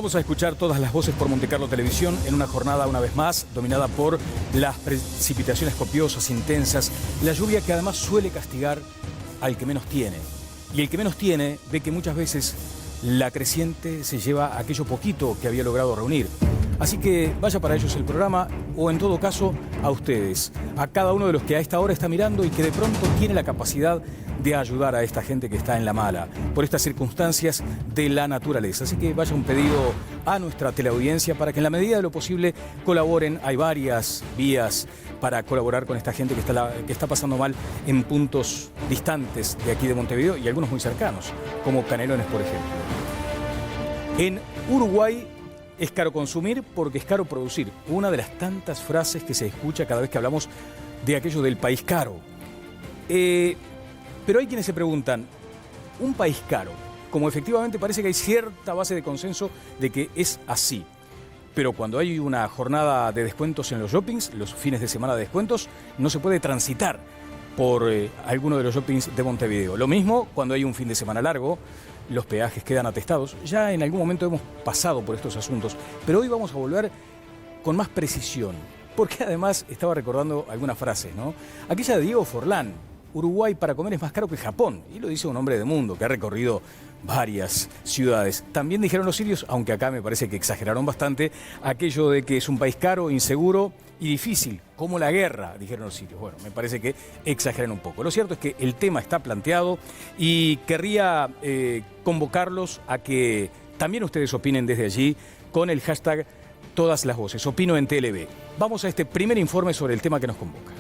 Vamos a escuchar todas las voces por Montecarlo Televisión en una jornada, una vez más, dominada por las precipitaciones copiosas, intensas, la lluvia que además suele castigar al que menos tiene. Y el que menos tiene ve que muchas veces la creciente se lleva aquello poquito que había logrado reunir. Así que vaya para ellos el programa, o en todo caso a ustedes, a cada uno de los que a esta hora está mirando y que de pronto tiene la capacidad de ayudar a esta gente que está en la mala, por estas circunstancias de la naturaleza. Así que vaya un pedido a nuestra teleaudiencia para que en la medida de lo posible colaboren. Hay varias vías para colaborar con esta gente que está pasando mal en puntos distantes de aquí de Montevideo y algunos muy cercanos, como Canelones, por ejemplo. En Uruguay es caro consumir porque es caro producir. Una de las tantas frases que se escucha cada vez que hablamos de aquello del país caro. Pero hay quienes se preguntan, ¿un país caro? Como efectivamente parece que hay cierta base de consenso de que es así. Pero cuando hay una jornada de descuentos en los shoppings, los fines de semana de descuentos, no se puede transitar por alguno de los shoppings de Montevideo. Lo mismo cuando hay un fin de semana largo, los peajes quedan atestados. Ya en algún momento hemos pasado por estos asuntos, pero hoy vamos a volver con más precisión, porque además estaba recordando algunas frases, ¿no? Aquella de Diego Forlán: Uruguay para comer es más caro que Japón. Y lo dice un hombre de mundo que ha recorrido varias ciudades. También dijeron los sirios, aunque acá me parece que exageraron bastante, aquello de que es un país caro, inseguro y difícil, como la guerra, dijeron los sirios. Bueno, me parece que exageran un poco. Lo cierto es que el tema está planteado y querría convocarlos a que también ustedes opinen desde allí con el hashtag Todas las Voces. Opino en TLV. Vamos a este primer informe sobre el tema que nos convoca.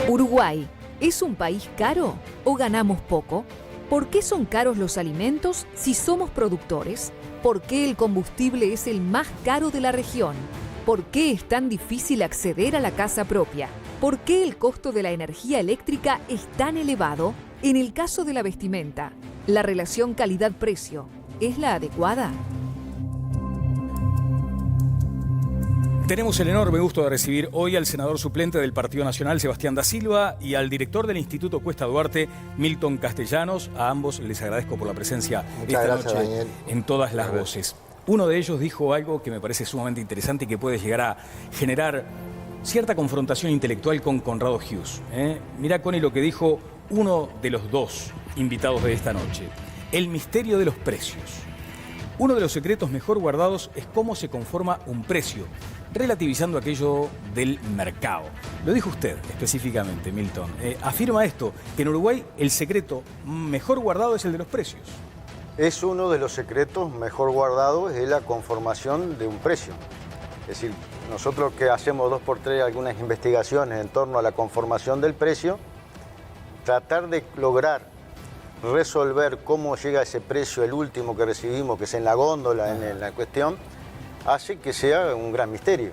¿Uruguay es un país caro o ganamos poco? ¿Por qué son caros los alimentos si somos productores? ¿Por qué el combustible es el más caro de la región? ¿Por qué es tan difícil acceder a la casa propia? ¿Por qué el costo de la energía eléctrica es tan elevado? En el caso de la vestimenta, ¿la relación calidad-precio es la adecuada? Tenemos el enorme gusto de recibir hoy al senador suplente del Partido Nacional, Sebastián da Silva, y al director del Instituto Cuesta Duarte, Milton Castellanos. A ambos les agradezco por la presencia esta noche, Daniel, en Todas las Voces. Uno de ellos dijo algo que me parece sumamente interesante y que puede llegar a generar cierta confrontación intelectual con Conrado Hughes. Mirá, Connie, lo que dijo uno de los dos invitados de esta noche: el misterio de los precios. Uno de los secretos mejor guardados es cómo se conforma un precio, relativizando aquello del mercado. Lo dijo usted específicamente, Milton. Afirma esto, que en Uruguay el secreto mejor guardado es el de los precios. Es uno de los secretos mejor guardados, es la conformación de un precio. Es decir, nosotros que hacemos 2x3 algunas investigaciones en torno a la conformación del precio, tratar de lograr resolver cómo llega ese precio, el último que recibimos, que es en la góndola, en la cuestión, hace que sea un gran misterio.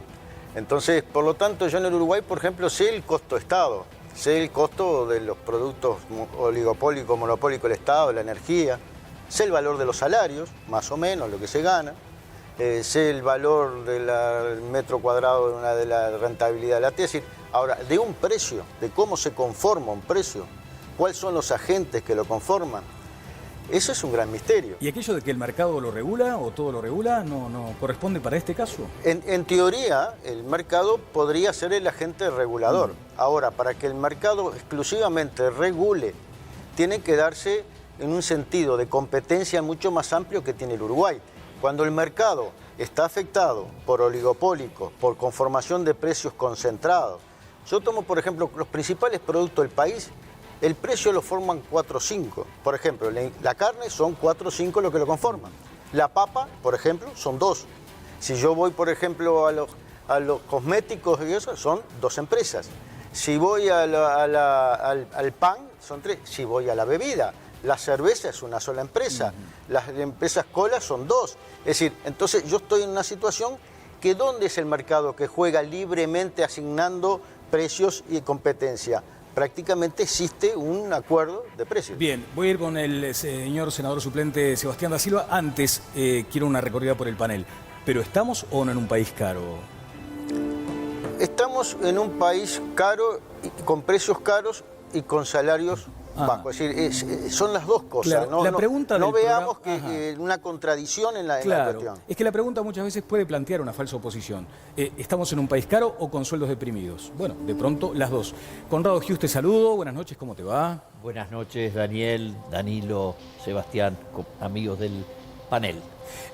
Entonces, por lo tanto, yo en el Uruguay, por ejemplo, sé el costo Estado, sé el costo de los productos oligopólicos, monopólicos del Estado, la energía, sé el valor de los salarios, más o menos, lo que se gana, sé el valor del metro cuadrado de la rentabilidad de la tesis. Ahora, de un precio, de cómo se conforma un precio, cuáles son los agentes que lo conforman, eso es un gran misterio. ¿Y aquello de que el mercado lo regula o todo lo regula no corresponde para este caso? En teoría, el mercado podría ser el agente regulador. Ahora, para que el mercado exclusivamente regule, tiene que darse en un sentido de competencia mucho más amplio que tiene el Uruguay. Cuando el mercado está afectado por oligopólicos, por conformación de precios concentrados, yo tomo, por ejemplo, los principales productos del país, el precio lo forman 4 o 5. Por ejemplo, la carne son 4 o 5 lo que lo conforman. La papa, por ejemplo, son 2. Si yo voy, por ejemplo, a los cosméticos y eso, son 2 empresas. Si voy al pan, son 3. Si voy a la bebida, la cerveza es una sola empresa. Las empresas cola son 2. Es decir, entonces yo estoy en una situación que ¿dónde es el mercado que juega libremente asignando precios y competencia? Prácticamente existe un acuerdo de precios. Bien, voy a ir con el señor senador suplente Sebastián da Silva. Antes quiero una recorrida por el panel. ¿Pero estamos o no en un país caro? Estamos en un país caro, con precios caros y con salarios bajo. Es decir, son las dos cosas. Claro, la pregunta no del veamos programa, que una contradicción en la claro, cuestión. es que la pregunta muchas veces puede plantear una falsa oposición. ¿Estamos en un país caro o con sueldos deprimidos? Bueno, de pronto las dos. Conrado Hughes, te saludo. Buenas noches, ¿cómo te va? Buenas noches, Daniel, Danilo, Sebastián, amigos del panel.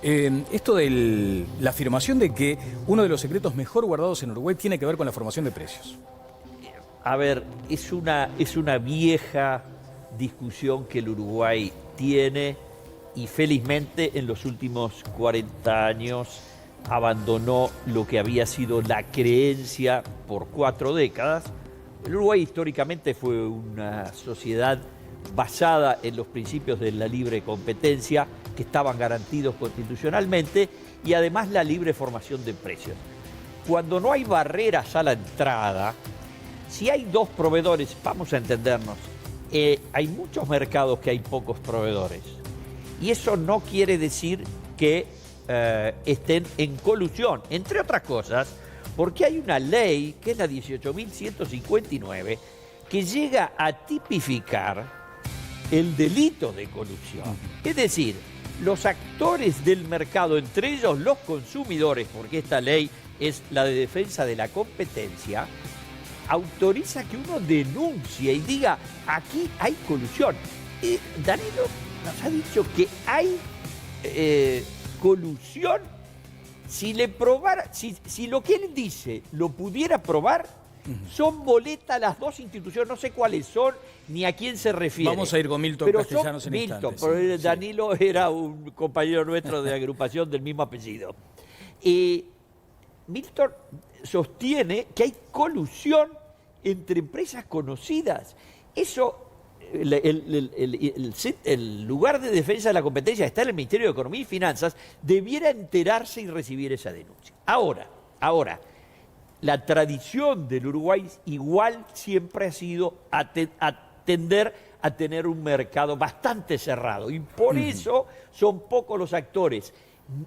Esto de la afirmación de que uno de los secretos mejor guardados en Uruguay tiene que ver con la formación de precios. A ver, es una vieja discusión que el Uruguay tiene y felizmente en los últimos 40 años abandonó lo que había sido la creencia por 4 décadas. El Uruguay históricamente fue una sociedad basada en los principios de la libre competencia que estaban garantidos constitucionalmente y además la libre formación de precios. Cuando no hay barreras a la entrada, si hay 2 proveedores, vamos a entendernos, hay muchos mercados que hay pocos proveedores. Y eso no quiere decir que estén en colusión, entre otras cosas, porque hay una ley, que es la 18.159, que llega a tipificar el delito de colusión. Es decir, los actores del mercado, entre ellos los consumidores, porque esta ley es la de defensa de la competencia, autoriza que uno denuncie y diga, aquí hay colusión. Danilo nos ha dicho que hay colusión. Si le probara, si lo que él dice lo pudiera probar, son boletas las 2 instituciones, no sé cuáles son ni a quién se refiere. Vamos a ir con Milton pero Castellanos en Milton, instantes. pero Sí, Danilo era un compañero nuestro de agrupación del mismo apellido. Milton sostiene que hay colusión entre empresas conocidas. Eso, el lugar de defensa de la competencia está en el Ministerio de Economía y Finanzas, debiera enterarse y recibir esa denuncia. Ahora, la tradición del Uruguay igual siempre ha sido atender a tener un mercado bastante cerrado y por eso son pocos los actores.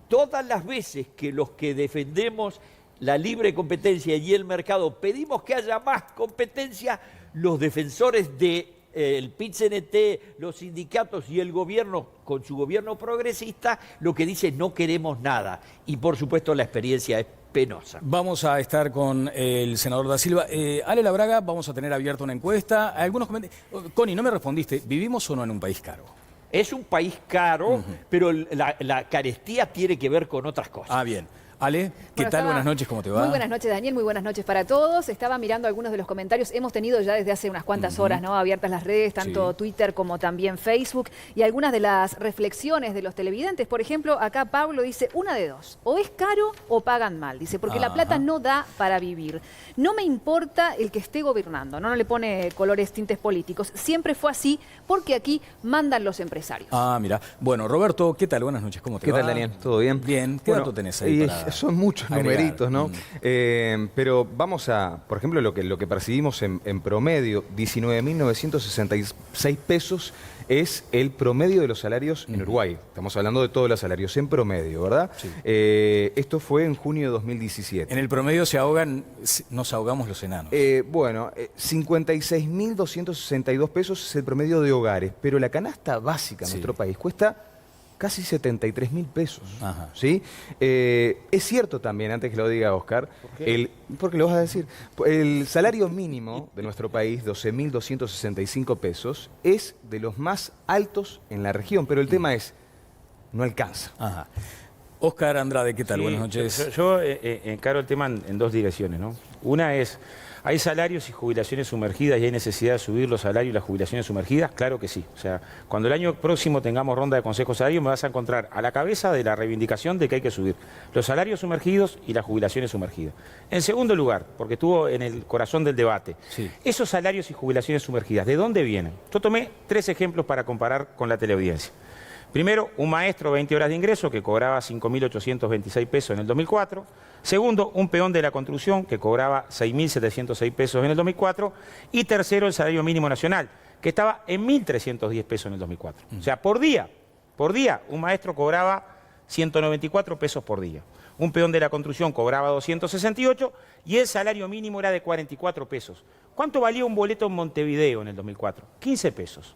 Todas las veces que los que defendemos la libre competencia y el mercado pedimos que haya más competencia, los defensores del PIT-CNT, los sindicatos y el gobierno, con su gobierno progresista, lo que dice no queremos nada. Y por supuesto la experiencia es penosa. Vamos a estar con el senador Da Silva. Ale Labraga, vamos a tener abierta una encuesta. Algunos comentarios. Connie, no me respondiste. ¿Vivimos o no en un país caro? Es un país caro, pero la carestía tiene que ver con otras cosas. Ah, bien. Ale, ¿qué tal? Buenas noches, ¿cómo te va? Muy buenas noches, Daniel, muy buenas noches para todos. Estaba mirando algunos de los comentarios. Hemos tenido ya desde hace unas cuantas horas, ¿no?, abiertas las redes, tanto Twitter como también Facebook, y algunas de las reflexiones de los televidentes. Por ejemplo, acá Pablo dice, una de dos, o es caro o pagan mal, dice, porque la plata no da para vivir. No me importa el que esté gobernando, no le pone colores, tintes políticos. Siempre fue así, porque aquí mandan los empresarios. Ah, mira. Bueno, Roberto, ¿qué tal? Buenas noches, ¿cómo te va? ¿Qué tal, Daniel? ¿Todo bien? Bien. ¿Qué dato tenés ahí para son muchos agregar? numeritos, ¿no? Pero vamos a, por ejemplo, lo que percibimos en promedio, 19.966 pesos es el promedio de los salarios en Uruguay. Estamos hablando de todos los salarios en promedio, ¿verdad? Sí. Esto fue en junio de 2017. En el promedio nos ahogamos los enanos. 56.262 pesos es el promedio de hogares, pero la canasta básica en nuestro país cuesta casi 73.000 pesos. Ajá. ¿Sí? Es cierto también, antes que lo diga Oscar, porque lo vas a decir, el salario mínimo de nuestro país, 12.265 pesos, es de los más altos en la región, pero el tema es, no alcanza. Ajá. Oscar Andrade, ¿qué tal? Sí, buenas noches. Yo encaro el tema en 2 direcciones, ¿no? Una es, ¿hay salarios y jubilaciones sumergidas y hay necesidad de subir los salarios y las jubilaciones sumergidas? Claro que sí. O sea, cuando el año próximo tengamos ronda de consejos salarios, me vas a encontrar a la cabeza de la reivindicación de que hay que subir los salarios sumergidos y las jubilaciones sumergidas. En segundo lugar, porque estuvo en el corazón del debate, esos salarios y jubilaciones sumergidas, ¿de dónde vienen? Yo tomé 3 ejemplos para comparar con la teleaudiencia. Primero, un maestro 20 horas de ingreso que cobraba 5.826 pesos en el 2004. Segundo, un peón de la construcción que cobraba 6.706 pesos en el 2004. Y tercero, el salario mínimo nacional, que estaba en 1.310 pesos en el 2004. O sea, por día, un maestro cobraba 194 pesos por día. Un peón de la construcción cobraba 268 y el salario mínimo era de 44 pesos. ¿Cuánto valía un boleto en Montevideo en el 2004? 15 pesos.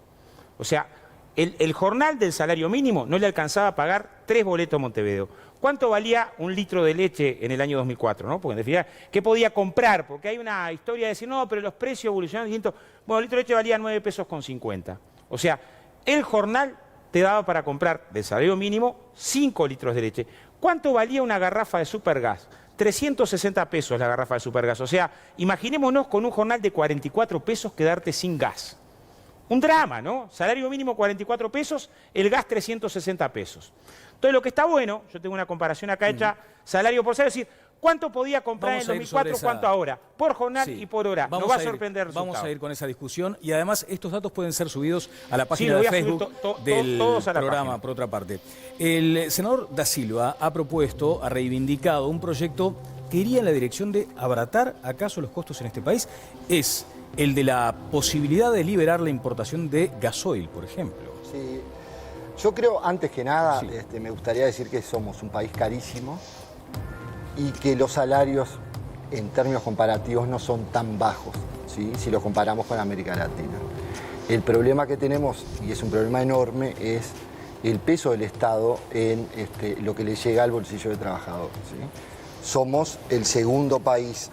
O sea, el jornal del salario mínimo no le alcanzaba a pagar 3 boletos en Montevideo. ¿Cuánto valía un litro de leche en el año 2004? ¿No? Porque en definitiva, ¿qué podía comprar? Porque hay una historia de decir, no, pero los precios evolucionaron distintos. Bueno, el litro de leche valía 9 pesos con 50. O sea, el jornal te daba para comprar del salario mínimo 5 litros de leche. ¿Cuánto valía una garrafa de Supergas? 360 pesos la garrafa de Supergas. O sea, imaginémonos con un jornal de 44 pesos quedarte sin gas. Un drama, ¿no? Salario mínimo 44 pesos, el gas 360 pesos. Entonces, lo que está bueno, yo tengo una comparación acá hecha, salario por salario, es decir, ¿cuánto podía comprar en el 2004, cuánto ahora? Por jornal y por hora. Nos va a sorprender el resultado. Vamos a ir con esa discusión y además estos datos pueden ser subidos a la página de Facebook del programa, por otra parte. El senador Da Silva ha propuesto, ha reivindicado un proyecto que iría en la dirección de abaratar acaso los costos en este país. Es el de la posibilidad de liberar la importación de gasoil, por ejemplo. Sí, yo creo, antes que nada, me gustaría decir que somos un país carísimo y que los salarios en términos comparativos no son tan bajos, ¿sí? Si los comparamos con América Latina. El problema que tenemos, y es un problema enorme, es el peso del Estado en lo que le llega al bolsillo del trabajador, ¿sí? Somos el segundo país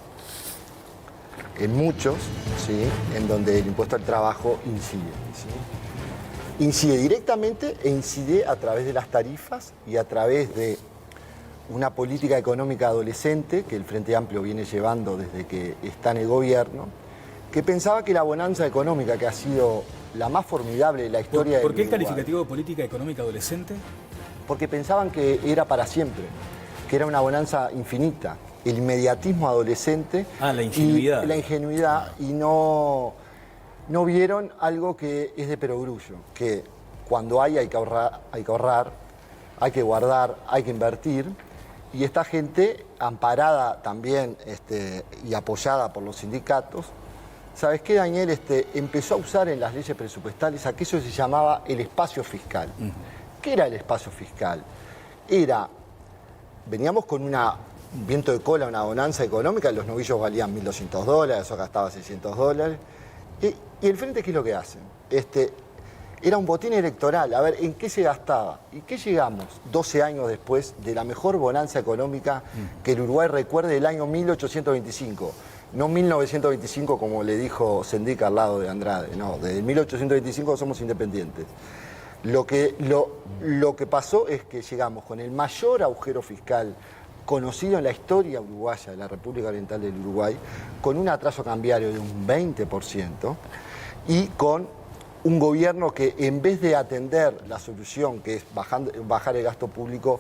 en muchos, ¿sí?, en donde el impuesto al trabajo incide, ¿sí? Incide directamente e incide a través de las tarifas y a través de una política económica adolescente que el Frente Amplio viene llevando desde que está en el gobierno, que pensaba que la bonanza económica, que ha sido la más formidable de la historia del ¿Por qué el Uruguay, calificativo de política económica adolescente? Porque pensaban que era para siempre, que era una bonanza infinita. El inmediatismo adolescente. La ingenuidad. Y la ingenuidad, y no vieron algo que es de perogrullo, que cuando hay que ahorrar, hay que guardar, hay que invertir, y esta gente, amparada también y apoyada por los sindicatos, ¿sabes qué, Daniel? Empezó a usar en las leyes presupuestales aquello que se llamaba el espacio fiscal. ¿Qué era el espacio fiscal? Veníamos con un viento de cola, una bonanza económica, los novillos valían $1.200, eso gastaba $600. ¿Y el Frente qué es lo que hacen? Era un botín electoral, a ver, ¿en qué se gastaba? ¿Y qué llegamos 12 años después de la mejor bonanza económica que el Uruguay recuerde del año 1825? No 1925, como le dijo Sendic al lado de Andrade, no, desde 1825 somos independientes. Lo que pasó es que llegamos con el mayor agujero fiscal conocido en la historia uruguaya de la República Oriental del Uruguay, con un atraso cambiario de un 20% y con un gobierno que, en vez de atender la solución, que es bajar el gasto público,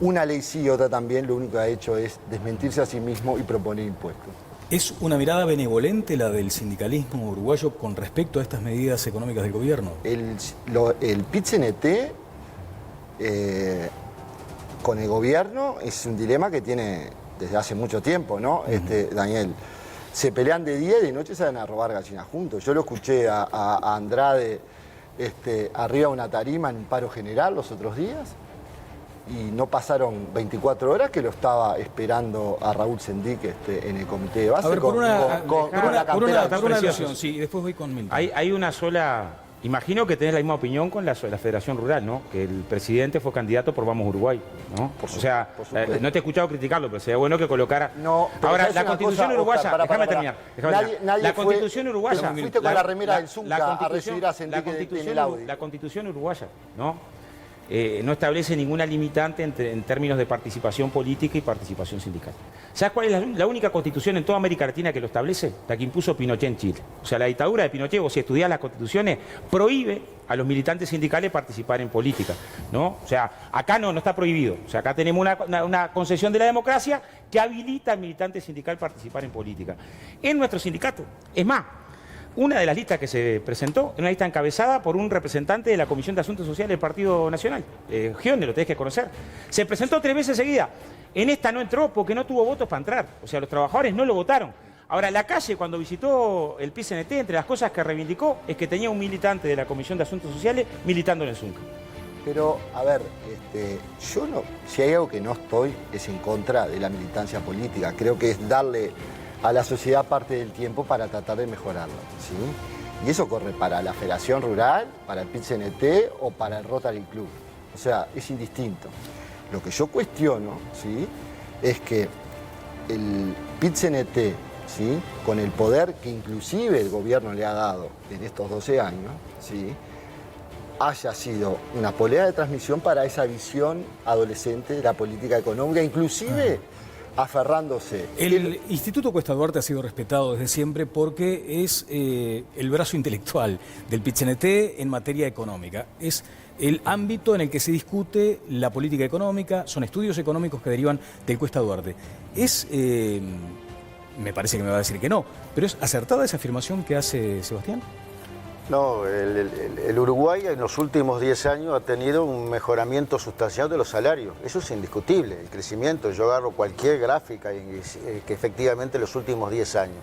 una ley sí y otra también, lo único que ha hecho es desmentirse a sí mismo y proponer impuestos. ¿Es una mirada benevolente la del sindicalismo uruguayo con respecto a estas medidas económicas del gobierno? El PIT-CNT con el gobierno es un dilema que tiene desde hace mucho tiempo, ¿no? Daniel, se pelean de día y de noche, salen a robar gallinas juntos. Yo lo escuché a Andrade arriba de una tarima en un paro general los otros días y no pasaron 24 horas que lo estaba esperando a Raúl Sendic en el comité de base. A ver, por una preciosa. sí, y después voy con Milton. Hay una sola... Imagino que tenés la misma opinión con la Federación Rural, ¿no? Que el presidente fue candidato por Vamos Uruguay, ¿no? No te he escuchado criticarlo, pero sería bueno que colocara... No, ahora, la Constitución uruguaya... Déjame terminar. La Constitución uruguaya... Fuiste con la remera del Zunca a recibir a Sendic en el Audi. La Constitución uruguaya, ¿no? No establece ninguna limitante en términos de participación política y participación sindical. ¿Sabes cuál es la única constitución en toda América Latina que lo establece? La que impuso Pinochet en Chile. O sea, la dictadura de Pinochet, o si estudias las constituciones, prohíbe a los militantes sindicales participar en política, ¿no? O sea, acá no está prohibido. O sea, acá tenemos una concesión de la democracia que habilita al militante sindical participar en política. En nuestro sindicato, es más, una de las listas que se presentó, una lista encabezada por un representante de la Comisión de Asuntos Sociales del Partido Nacional, Gione, lo tenés que conocer. Se presentó 3 veces seguida. En esta no entró porque no tuvo votos para entrar. O sea, los trabajadores no lo votaron. Ahora, la calle, cuando visitó el PIT-CNT, entre las cosas que reivindicó es que tenía un militante de la Comisión de Asuntos Sociales militando en el Zunca. Pero, a ver, yo no, si hay algo que no estoy, es en contra de la militancia política. Creo que es darle a la sociedad parte del tiempo para tratar de mejorarla, ¿sí? Y eso corre para la Federación Rural, para el PIT-CNT o para el Rotary Club. O sea, es indistinto. Lo que yo cuestiono, ¿sí?, es que el PIT-CNT, ¿sí?, con el poder que inclusive el gobierno le ha dado en estos 12 años, ¿sí?, haya sido una polea de transmisión para esa visión adolescente de la política económica, inclusive aferrándose. El Instituto Cuesta Duarte ha sido respetado desde siempre porque es el brazo intelectual del PIT-CNT en materia económica. Es el ámbito en el que se discute la política económica, son estudios económicos que derivan del Cuesta Duarte. Me parece que me va a decir que no, pero ¿es acertada esa afirmación que hace Sebastián? No, el Uruguay en los últimos 10 años ha tenido un mejoramiento sustancial de los salarios. Eso es indiscutible, el crecimiento. Yo agarro cualquier gráfica que efectivamente en los últimos 10 años.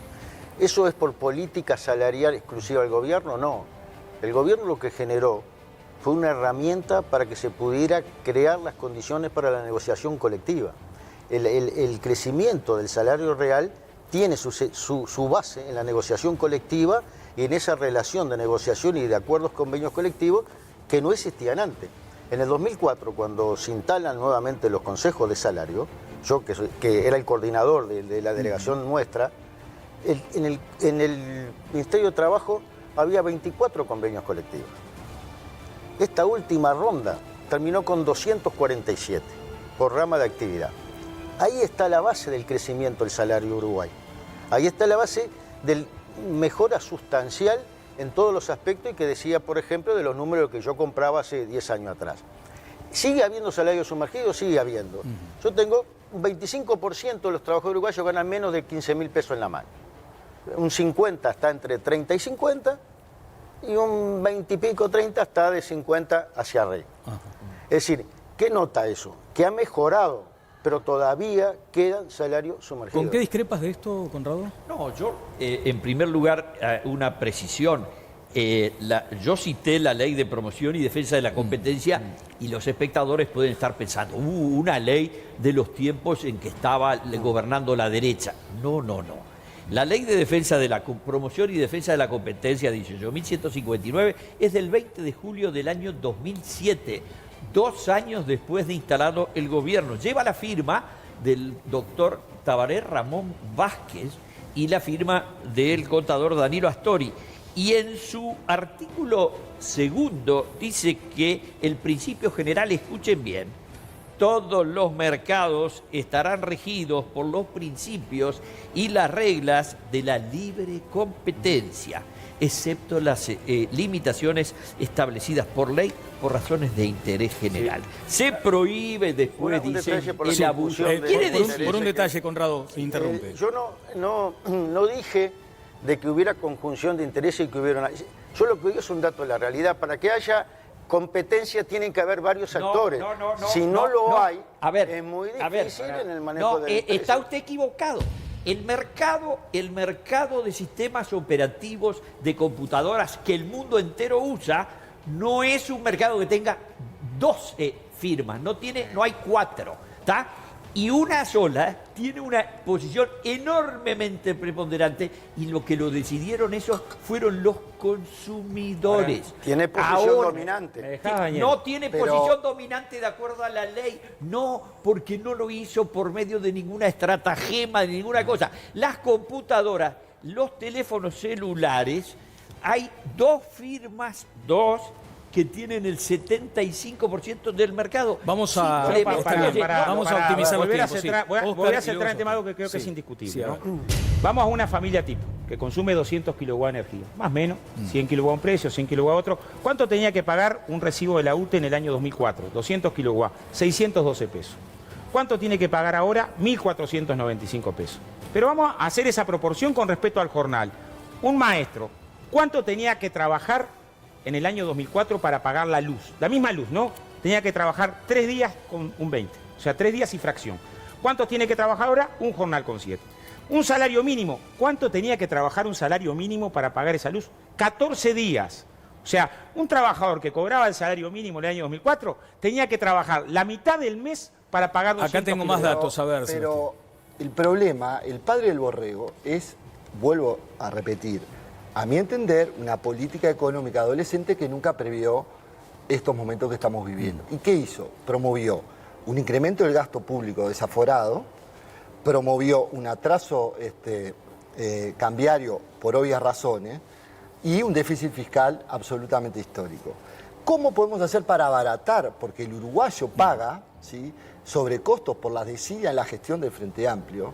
¿Eso es por política salarial exclusiva del gobierno? No. El gobierno lo que generó fue una herramienta para que se pudiera crear las condiciones para la negociación colectiva. El crecimiento del salario real tiene su base en la negociación colectiva y en esa relación de negociación y de acuerdos convenios colectivos que no existían antes. En el 2004, cuando se instalan nuevamente los consejos de salario, yo que era el coordinador de la delegación nuestra, en el Ministerio de Trabajo había 24 convenios colectivos. Esta última ronda terminó con 247 por rama de actividad. Ahí está la base del crecimiento del salario Uruguay. Ahí está la base del mejora sustancial en todos los aspectos y que decía, por ejemplo, de los números que yo compraba hace 10 años atrás. ¿Sigue habiendo salarios sumergidos? Sigue habiendo. Yo tengo un 25% de los trabajadores uruguayos ganan menos de 15.000 pesos en la mano. Un 50 está entre 30 y 50 y un 20 y pico, 30 está de 50 hacia arriba. Es decir, ¿qué nota eso? Que ha mejorado, pero todavía quedan salarios sumergidos. ¿Con qué discrepas de esto, Conrado? No, yo, en primer lugar, una precisión. Yo cité la ley de promoción y defensa de la competencia y los espectadores pueden estar pensando, una ley de los tiempos en que estaba gobernando la derecha. No. La ley de defensa de la promoción y defensa de la competencia, 18.159, es del 20 de julio del año 2007. 2 años después de instalado el gobierno. Lleva la firma del doctor Tabaré Ramón Vázquez y la firma del contador Danilo Astori. Y en su artículo 2 dice que el principio general, escuchen bien, todos los mercados estarán regidos por los principios y las reglas de la libre competencia, excepto las limitaciones establecidas por ley por razones de interés general. Sí. Se prohíbe después, dice, el abuso. Por un detalle, Conrado, se interrumpe. Yo no dije de que hubiera conjunción de intereses y que hubiera una... Yo lo que digo es un dato de la realidad. Para que haya competencia tienen que haber varios actores. Si no lo hay, es muy difícil en el manejo de la está usted equivocado. El mercado de sistemas operativos de computadoras que el mundo entero usa no es un mercado que tenga 12 firmas, no hay 4, ¿está? Y una sola tiene una posición enormemente preponderante y lo que lo decidieron eso fueron los consumidores. Ahora, tiene posición dominante. No tiene posición dominante de acuerdo a la ley, no, porque no lo hizo por medio de ninguna estratagema, de ninguna cosa. Las computadoras, los teléfonos celulares, hay 2 firmas, que tienen el 75% del mercado. Vamos a optimizar los tiempos. Voy a centrar en tema algo que creo que es indiscutible. ¿No? Vamos a una familia tipo que consume 200 kilowatts de energía, más o menos, 100 kilowatts un precio, 100 kilowatts otro. ¿Cuánto tenía que pagar un recibo de la UTE en el año 2004? 200 kilowatts, 612 pesos. ¿Cuánto tiene que pagar ahora? 1.495 pesos. Pero vamos a hacer esa proporción con respecto al jornal. Un maestro, ¿cuánto tenía que trabajar en el año 2004 para pagar la luz? La misma luz, ¿no? Tenía que trabajar 3 días con un 20, o sea, 3 días y fracción. ¿Cuánto tiene que trabajar ahora? Un jornal con 7. Un salario mínimo. ¿Cuánto tenía que trabajar un salario mínimo para pagar esa luz? 14 días. O sea, un trabajador que cobraba el salario mínimo en el año 2004 tenía que trabajar la mitad del mes para pagar 200 Acá tengo más datos, a ver. Pero el problema, el padre del borrego, es, vuelvo a repetir, a mi entender, una política económica adolescente que nunca previó estos momentos que estamos viviendo. ¿Y qué hizo? Promovió un incremento del gasto público desaforado, promovió un atraso cambiario por obvias razones y un déficit fiscal absolutamente histórico. ¿Cómo podemos hacer para abaratar? Porque el uruguayo paga, ¿sí?, sobrecostos por las desidia en la gestión del Frente Amplio,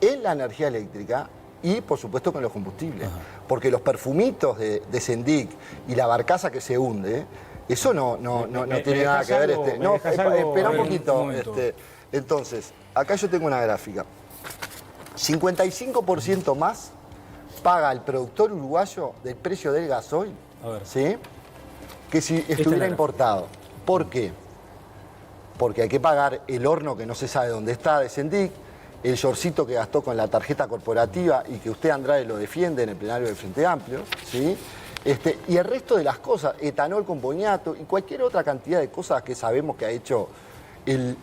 en la energía eléctrica y, por supuesto, con los combustibles. Ajá. Porque los perfumitos de Sendic y la barcaza que se hunde, eso no tiene nada que ver. Espera un poquito. Entonces, acá yo tengo una gráfica. 55% más paga el productor uruguayo del precio del gasoil, ¿sí?, que si estuviera importado. ¿Por qué? Porque hay que pagar el horno que no se sabe dónde está de Sendic, el shortcito que gastó con la tarjeta corporativa y que usted, Andrade, lo defiende en el plenario del Frente Amplio, ¿sí?, y el resto de las cosas, etanol con boniato y cualquier otra cantidad de cosas que sabemos que ha hecho el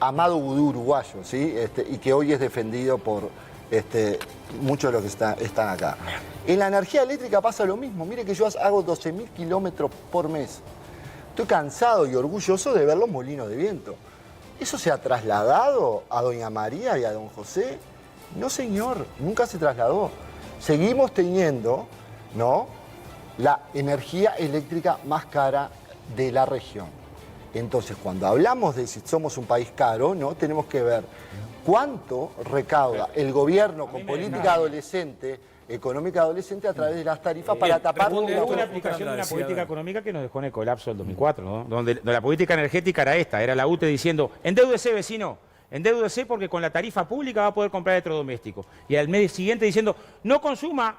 amado vudú uruguayo, ¿sí?, y que hoy es defendido por muchos de los que están acá. En la energía eléctrica pasa lo mismo. Mire que yo hago 12.000 kilómetros por mes. Estoy cansado y orgulloso de ver los molinos de viento. ¿Eso se ha trasladado a doña María y a don José? No, señor, nunca se trasladó. Seguimos teniendo, ¿no?, la energía eléctrica más cara de la región. Entonces, cuando hablamos de si somos un país caro, ¿no?, tenemos que ver cuánto recauda el gobierno con política adolescente, económica adolescente, a través de las tarifas para tapar una aplicación de una política económica que nos dejó en el colapso del 2004, ¿no? Donde la política energética era esta, era la UTE diciendo, endeúdese, vecino, endeúdese porque con la tarifa pública va a poder comprar electrodoméstico. Y al mes siguiente diciendo, no consuma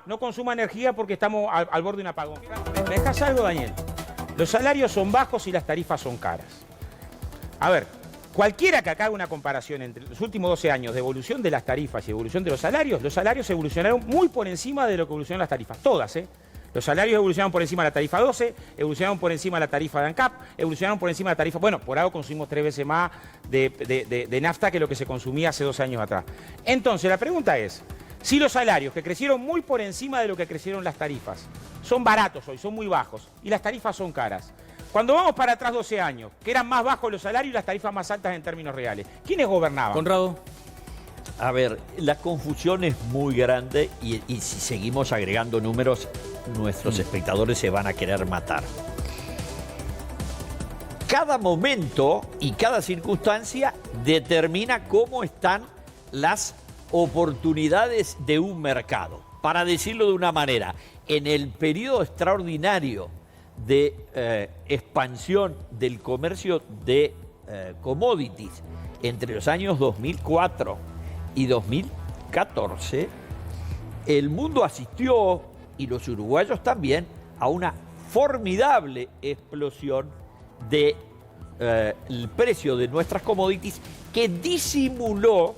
energía porque estamos al borde de un apagón. ¿Me dejas algo, Daniel? Los salarios son bajos y las tarifas son caras. A ver, cualquiera que acá haga una comparación entre los últimos 12 años de evolución de las tarifas y evolución de los salarios evolucionaron muy por encima de lo que evolucionaron las tarifas, todas, ¿eh? Los salarios evolucionaron por encima de la tarifa 12, evolucionaron por encima de la tarifa de ANCAP, evolucionaron por encima de la tarifa... Bueno, por algo consumimos 3 veces más de nafta que lo que se consumía hace 12 años atrás. Entonces, la pregunta es, si los salarios, que crecieron muy por encima de lo que crecieron las tarifas, son baratos hoy, son muy bajos, y las tarifas son caras, cuando vamos para atrás 12 años, que eran más bajos los salarios y las tarifas más altas en términos reales, ¿quiénes gobernaban? Conrado. A ver, la confusión es muy grande y si seguimos agregando números, nuestros espectadores se van a querer matar. Cada momento y cada circunstancia determina cómo están las oportunidades de un mercado. Para decirlo de una manera, en el periodo extraordinario de expansión del comercio de commodities entre los años 2004 y 2014, el mundo asistió, y los uruguayos también, a una formidable explosión del precio de nuestras commodities que disimuló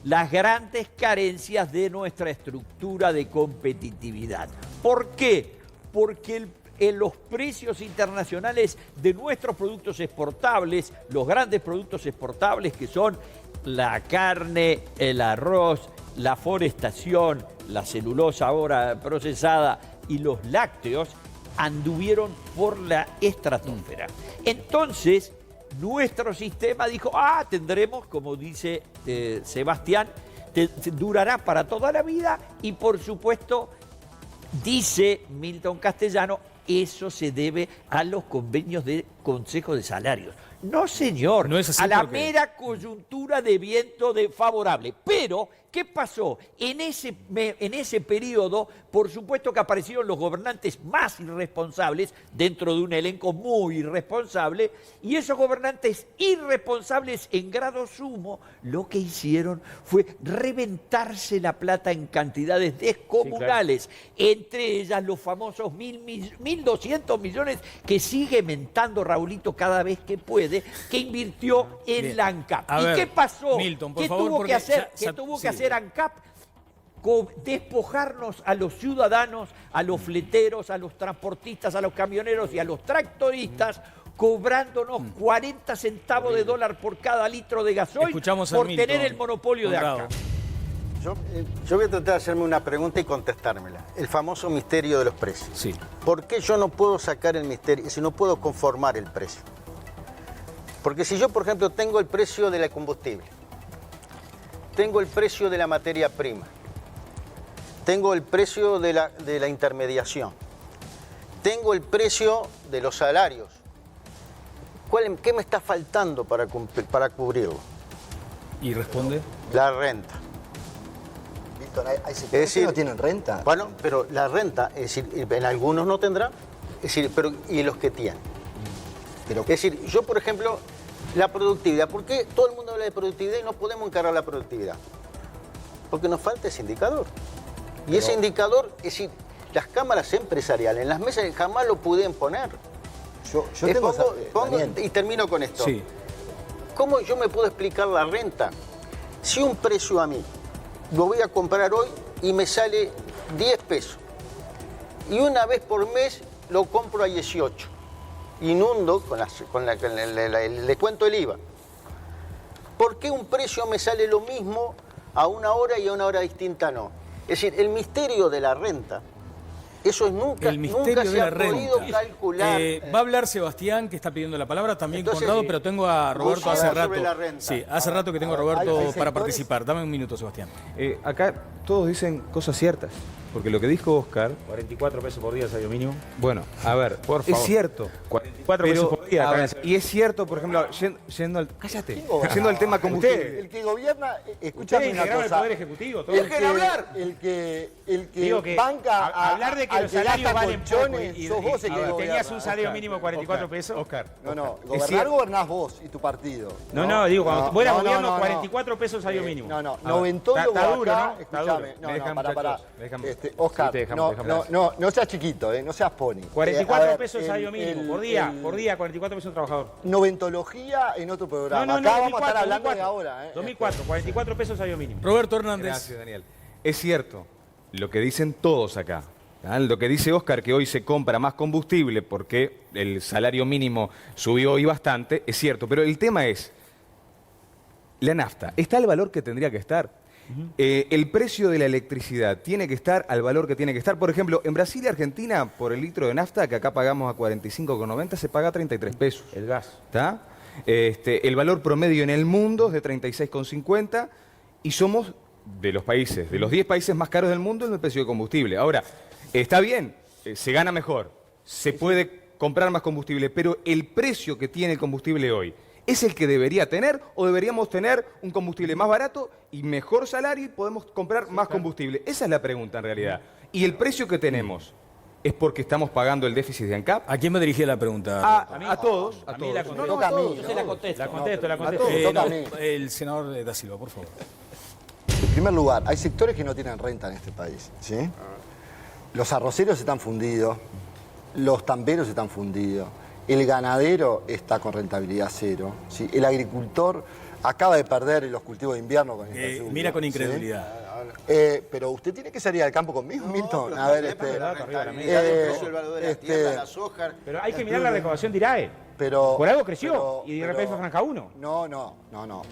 las grandes carencias de nuestra estructura de competitividad. ¿Por qué? Porque los precios internacionales de nuestros productos exportables, los grandes productos exportables que son la carne, el arroz, la forestación, la celulosa ahora procesada y los lácteos, anduvieron por la estratosfera. Entonces, nuestro sistema dijo, tendremos, como dice Sebastián, durará para toda la vida y, por supuesto, dice Milton Castellano, eso se debe a los convenios de Consejo de Salarios. No, señor, no es así, a la mera coyuntura de viento favorable. Pero, ¿qué pasó? En ese periodo, por supuesto que aparecieron los gobernantes más irresponsables, dentro de un elenco muy irresponsable, y esos gobernantes irresponsables en grado sumo, lo que hicieron fue reventarse la plata en cantidades descomunales, sí, claro. Entre ellas los famosos 1.200 millones que sigue mentando Raulito cada vez que puede, que invirtió en la ANCAP. ¿Y qué pasó? Milton, por ¿Qué favor, tuvo que hacer? ¿Qué tuvo que hacer ANCAP? despojarnos a los ciudadanos, a los fleteros, a los transportistas, a los camioneros y a los tractoristas, cobrándonos 40 centavos de dólar por cada litro de gasoil Escuchamos a por Milton tener el monopolio de Conrado. ANCAP. Yo voy a tratar de hacerme una pregunta y contestármela. El famoso misterio de los precios. Sí. ¿Por qué yo no puedo sacar el misterio, si no puedo conformar el precio? Porque si yo, por ejemplo, tengo el precio del combustible, tengo el precio de la materia prima, tengo el precio de la intermediación, tengo el precio de los salarios, ¿qué me está faltando para cubrirlo? Y responde. La renta. Víctor, hay sectores Es decir, que no tienen renta. Bueno, pero la renta, es decir, en algunos no tendrá, es decir, pero ¿y los que tienen? Pero Es decir, yo, por ejemplo, la productividad. ¿Por qué todo el mundo habla de productividad y no podemos encarar la productividad? Porque nos falta ese indicador. Y ese indicador, es decir, las cámaras empresariales, en las mesas jamás lo pudieron poner. yo tengo Daniel, Y termino con esto. Sí. ¿Cómo yo me puedo explicar la renta? Si un precio a mí lo voy a comprar hoy y me sale 10 pesos, y una vez por mes lo compro a 18, inundo le cuento el IVA. ¿Por qué un precio me sale lo mismo a una hora y a una hora distinta no? Es decir, el misterio de la renta, eso es nunca, El misterio nunca de se la ha podido renta. calcular. Va a hablar Sebastián, que está pidiendo la palabra, también Entonces, Conrado, pero tengo a Roberto vos hace hablas rato. sobre la renta. Sí, hace rato que tengo a hay Roberto para sectores- participar. Dame un minuto, Sebastián. Acá todos dicen cosas ciertas, porque lo que dijo Oscar, 44 pesos por día el salario mínimo. bueno, a ver, Por es favor. cierto. 44 pesos Pero, por día. a acá ver, en el- y es cierto, por ejemplo, yendo al... Cállate. Yendo al tema combustible. el que gobierna, Ustedes escúchame una integraron el cosa. Poder Ejecutivo. todo. El que Digo que banca hablar de que al los salarios gasta valen poco colchones, sos vos el que tenías gobierna. un salario mínimo de 44 pesos. Oscar. No, Es gobernar cierto. gobernás vos y tu partido. No, digo, cuando No, vos eras no, gobierno, no, no. 44 pesos salario mínimo. Noventólogo está duro, acá, ¿no? Está escúchame. duro. Me dejan, Pará. muchachos, me dejan. Oscar, Sí, te dejamos, no seas chiquito, no seas pony. 44 A ver, pesos salario mínimo por día, 44 pesos un trabajador. Noventología en otro programa. Acá vamos a estar hablando de ahora. 2004, 44 pesos salario mínimo. Roberto Hernández. Gracias, Daniel. Es cierto, lo que dicen todos acá. ¿Ah? Lo que dice Oscar, que hoy se compra más combustible porque el salario mínimo subió hoy bastante, es cierto. Pero el tema es, la nafta, ¿está al valor que tendría que estar? El precio de la electricidad tiene que estar al valor que tiene que estar. Por ejemplo, en Brasil y Argentina, por el litro de nafta, que acá pagamos a 45,90, se paga 33 pesos. El gas. ¿Está? El valor promedio en el mundo es de 36,50 y somos de los países, de los 10 países más caros del mundo en el precio de combustible. Ahora, está bien, se gana mejor, se puede comprar más combustible, pero el precio que tiene el combustible hoy, ¿es el que debería tener o deberíamos tener un combustible más barato y mejor salario y podemos comprar más combustible? Esa es la pregunta en realidad. ¿Y el precio que tenemos es porque estamos pagando el déficit de ANCAP? ¿A quién me dirigía la pregunta? A todos, a a mí todos. la contesto. Toca a mí. Yo se la contesto. La contesto. a todos. Eh, toca no, a mí. el senador Da Silva, por favor. En primer lugar, hay sectores que no tienen renta en este país, ¿sí? Los arroceros están fundidos, los tamberos están fundidos, el ganadero está con rentabilidad cero, ¿sí? El agricultor acaba de perder los cultivos de invierno con esta lluvia, Mira con ¿sí? incredulidad. Pero usted tiene que salir al campo conmigo, Milton. A ver, El precio del valor de la tierra, la soja. Pero hay que mirar la recaudación de IRAE. pero... Por algo creció, pero- y de repente fue franja 1. No.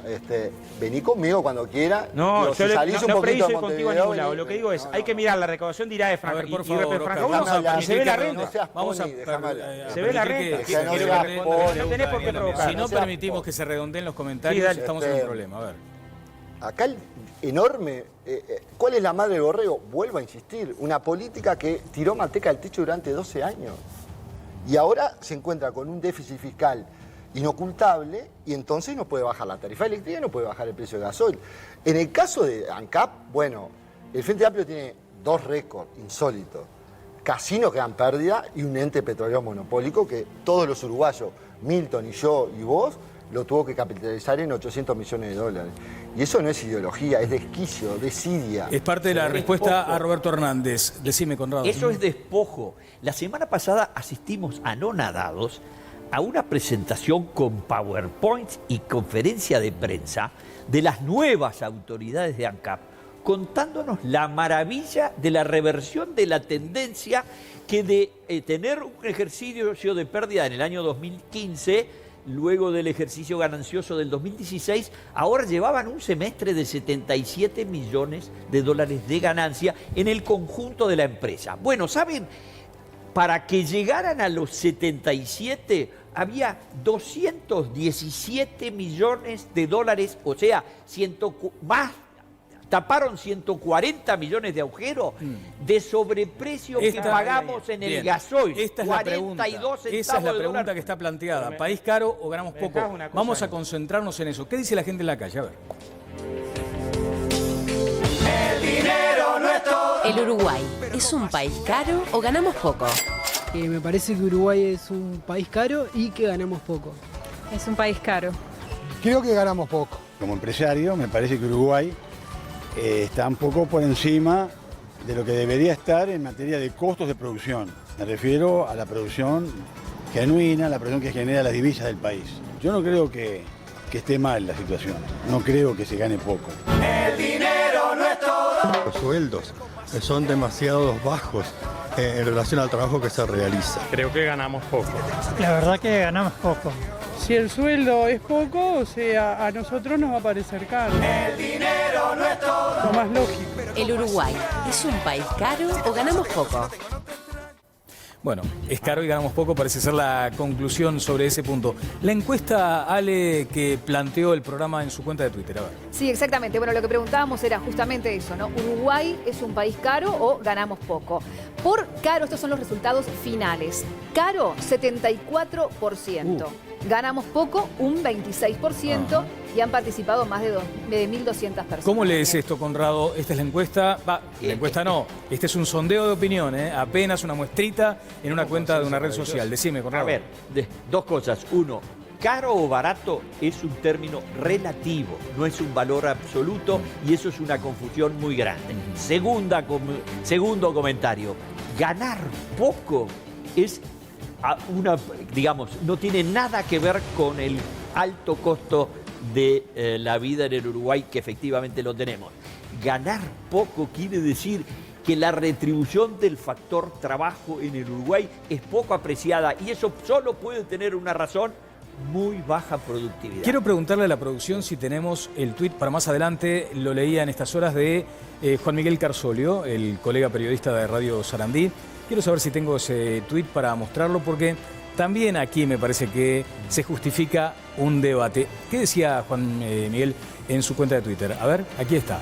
Vení conmigo cuando quiera. No, Digo, yo si salís un no poquito prediso de ir contigo a Montevideo, ningún lado. vení, Lo que digo es, no, hay que mirar la recaudación de IRAE A ver, por y favor, IRPF franja Oscar, 1 déjame hablar. y se ve la No renta. seas Vamos a, pony, déjame hablar. Se ve la permitir renta. Que no quiero seas que- pobre. No tenés por qué provocar. Si no No seas permitimos pobre. que se redondeen los comentarios, Sí, dale. estamos en un problema. A ver. Acá el enorme... ¿Cuál es la madre del borrego? Vuelvo a insistir. Una política que tiró manteca al techo durante 12 años. Y ahora se encuentra con un déficit fiscal inocultable y entonces no puede bajar la tarifa eléctrica y no puede bajar el precio de gasoil. En el caso de ANCAP, bueno, el Frente Amplio tiene 2 récords insólitos. Casinos que dan pérdida y un ente petrolero monopólico que todos los uruguayos, Milton y yo y vos, lo tuvo que capitalizar en 800 millones de dólares. Y eso no es ideología, es desquicio, desidia. Es parte de la Es respuesta poco. a Roberto Hernández. Decime, Conrado. Eso es despojo. La semana pasada asistimos anonadados a una presentación con PowerPoints y conferencia de prensa de las nuevas autoridades de ANCAP, contándonos la maravilla de la reversión de la tendencia que de tener un ejercicio de pérdida en el año 2015, luego del ejercicio ganancioso del 2016, ahora llevaban un semestre de 77 millones de dólares de ganancia en el conjunto de la empresa. Bueno, ¿saben? Para que llegaran a los 77 había 217 millones de dólares, o sea, taparon 140 millones de agujeros de sobreprecio que pagamos en el gasoil. Esta es la pregunta. Esa es la pregunta que está planteada. ¿País caro o ganamos poco? Vamos a concentrarnos en eso. ¿Qué dice la gente en la calle? A ver. El dinero no es todo. ¿El Uruguay es un país caro o ganamos poco? Me parece que Uruguay es un país caro y que ganamos poco. Es un país caro. Creo que ganamos poco. Como empresario, me parece que Uruguay está un poco por encima de lo que debería estar en materia de costos de producción. Me refiero a la producción genuina, la producción que genera las divisas del país. Yo no creo que esté mal la situación, no creo que se gane poco. El dinero no es todo. Los sueldos son demasiado bajos en relación al trabajo que se realiza. Creo que ganamos poco. La verdad que ganamos poco. Si el sueldo es poco, o sea, a nosotros nos va a parecer caro. El dinero no es todo. Lo más lógico. ¿El Uruguay es un país caro o ganamos poco? Bueno, es caro y ganamos poco, parece ser la conclusión sobre ese punto. La encuesta, Ale, que planteó el programa en su cuenta de Twitter, a ver. Sí, exactamente. Bueno, lo que preguntábamos era justamente eso, ¿no? ¿Uruguay es un país caro o ganamos poco? Por caro, estos son los resultados finales. Caro, 74%. Ganamos poco, un 26%. Y han participado más de 1.200 personas. ¿Cómo lees esto, Conrado? Esta es la encuesta. La encuesta no. Este es un sondeo de opinión, ¿eh? Apenas una muestrita en una cuenta de una red social. Decime, Conrado. A ver, dos cosas. Uno, caro o barato es un término relativo, no es un valor absoluto y eso es una confusión muy grande. Segundo comentario, ganar poco es no tiene nada que ver con el alto costo de la vida en el Uruguay, que efectivamente lo tenemos. Ganar poco quiere decir que la retribución del factor trabajo en el Uruguay es poco apreciada y eso solo puede tener una razón: muy baja productividad. Quiero preguntarle a la producción si tenemos el tuit para más adelante. Lo leía en estas horas de Juan Miguel Carsolio, el colega periodista de Radio Sarandí. Quiero saber si tengo ese tuit para mostrarlo, porque también aquí me parece que se justifica un debate. ¿Qué decía Juan Miguel en su cuenta de Twitter? A ver, aquí está.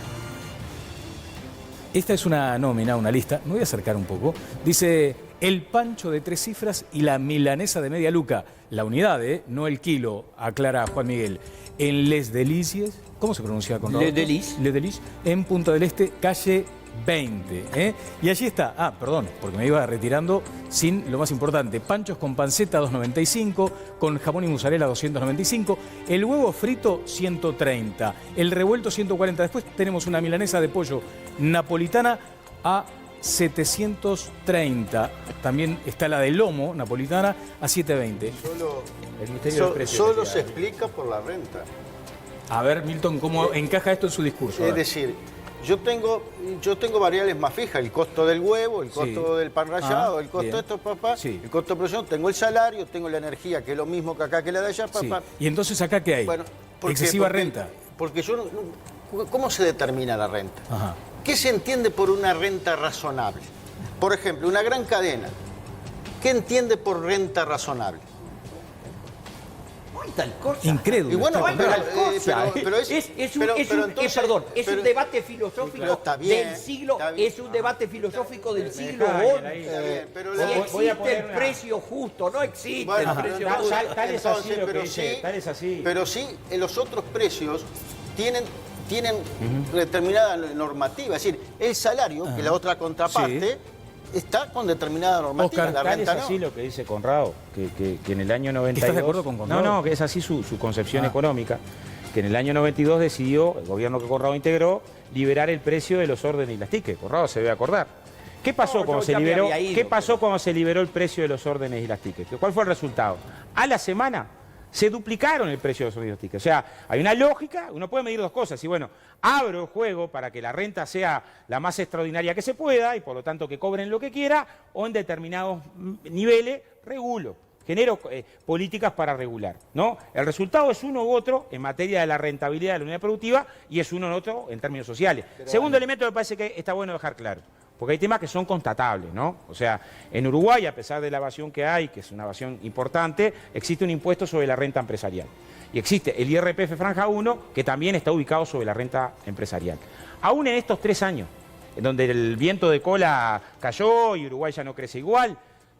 Esta es una nómina, una lista. Me voy a acercar un poco. Dice: el pancho de 3 cifras y la milanesa de media luca. La unidad, no el kilo, aclara Juan Miguel. En Les Delicias, ¿cómo se pronuncia, Conrado? Les Delicias. Les Delicias, en Punta del Este, calle 20. Y allí está, perdón, porque me iba retirando sin lo más importante: panchos con panceta 2.95, con jamón y mozzarella 295, el huevo frito 130, el revuelto 140. Después tenemos una milanesa de pollo napolitana a 730. También está la de lomo napolitana a 720. Solo se explica por la renta. A ver, Milton, ¿cómo encaja esto en su discurso? Es decir, yo tengo variables más fijas: el costo del huevo, el costo del pan rallado, el costo de esto, el costo de producción, tengo el salario, tengo la energía, que es lo mismo que acá que la de allá, ¿Y entonces acá qué hay? Bueno, excesiva renta. Porque ¿cómo se determina la renta? ¿Qué se entiende por una renta razonable? Por ejemplo, una gran cadena, ¿qué entiende por renta razonable? Tal cosa. Incrédulo. Y bueno, pero es un debate filosófico del siglo, es un debate filosófico del siglo XI. Si existe el precio justo, no existe el precio justo. Tal es así lo que dice, tal es así. Pero sí, los otros precios tienen determinada normativa. Es decir, el salario, que es la otra contraparte, está con determinada normativa. Oscar, la renta es así lo que dice Conrado, que en el año 92... ¿Estás de acuerdo con Conrado? No, que es así su concepción económica, que en el año 92 decidió, el gobierno que Conrado integró, liberar el precio de los órdenes y las tickets. Conrado se debe acordar. ¿Qué pasó cuando se liberó? ¿Qué pasó cuando se liberó el precio de los órdenes y las tickets? ¿Cuál fue el resultado? A la semana se duplicaron el precio de los horarios tickets. O sea, hay una lógica, uno puede medir dos cosas. Y bueno, abro el juego para que la renta sea la más extraordinaria que se pueda y por lo tanto que cobren lo que quiera, o en determinados niveles regulo. Genero políticas para regular, ¿no? El resultado es uno u otro en materia de la rentabilidad de la unidad productiva y es uno u otro en términos sociales. Segundo elemento me parece que está bueno dejar claro, porque hay temas que son constatables, ¿no? O sea, en Uruguay, a pesar de la evasión que hay, que es una evasión importante, existe un impuesto sobre la renta empresarial. Y existe el IRPF Franja 1, que también está ubicado sobre la renta empresarial. Aún en estos 3 años, en donde el viento de cola cayó y Uruguay ya no crece igual,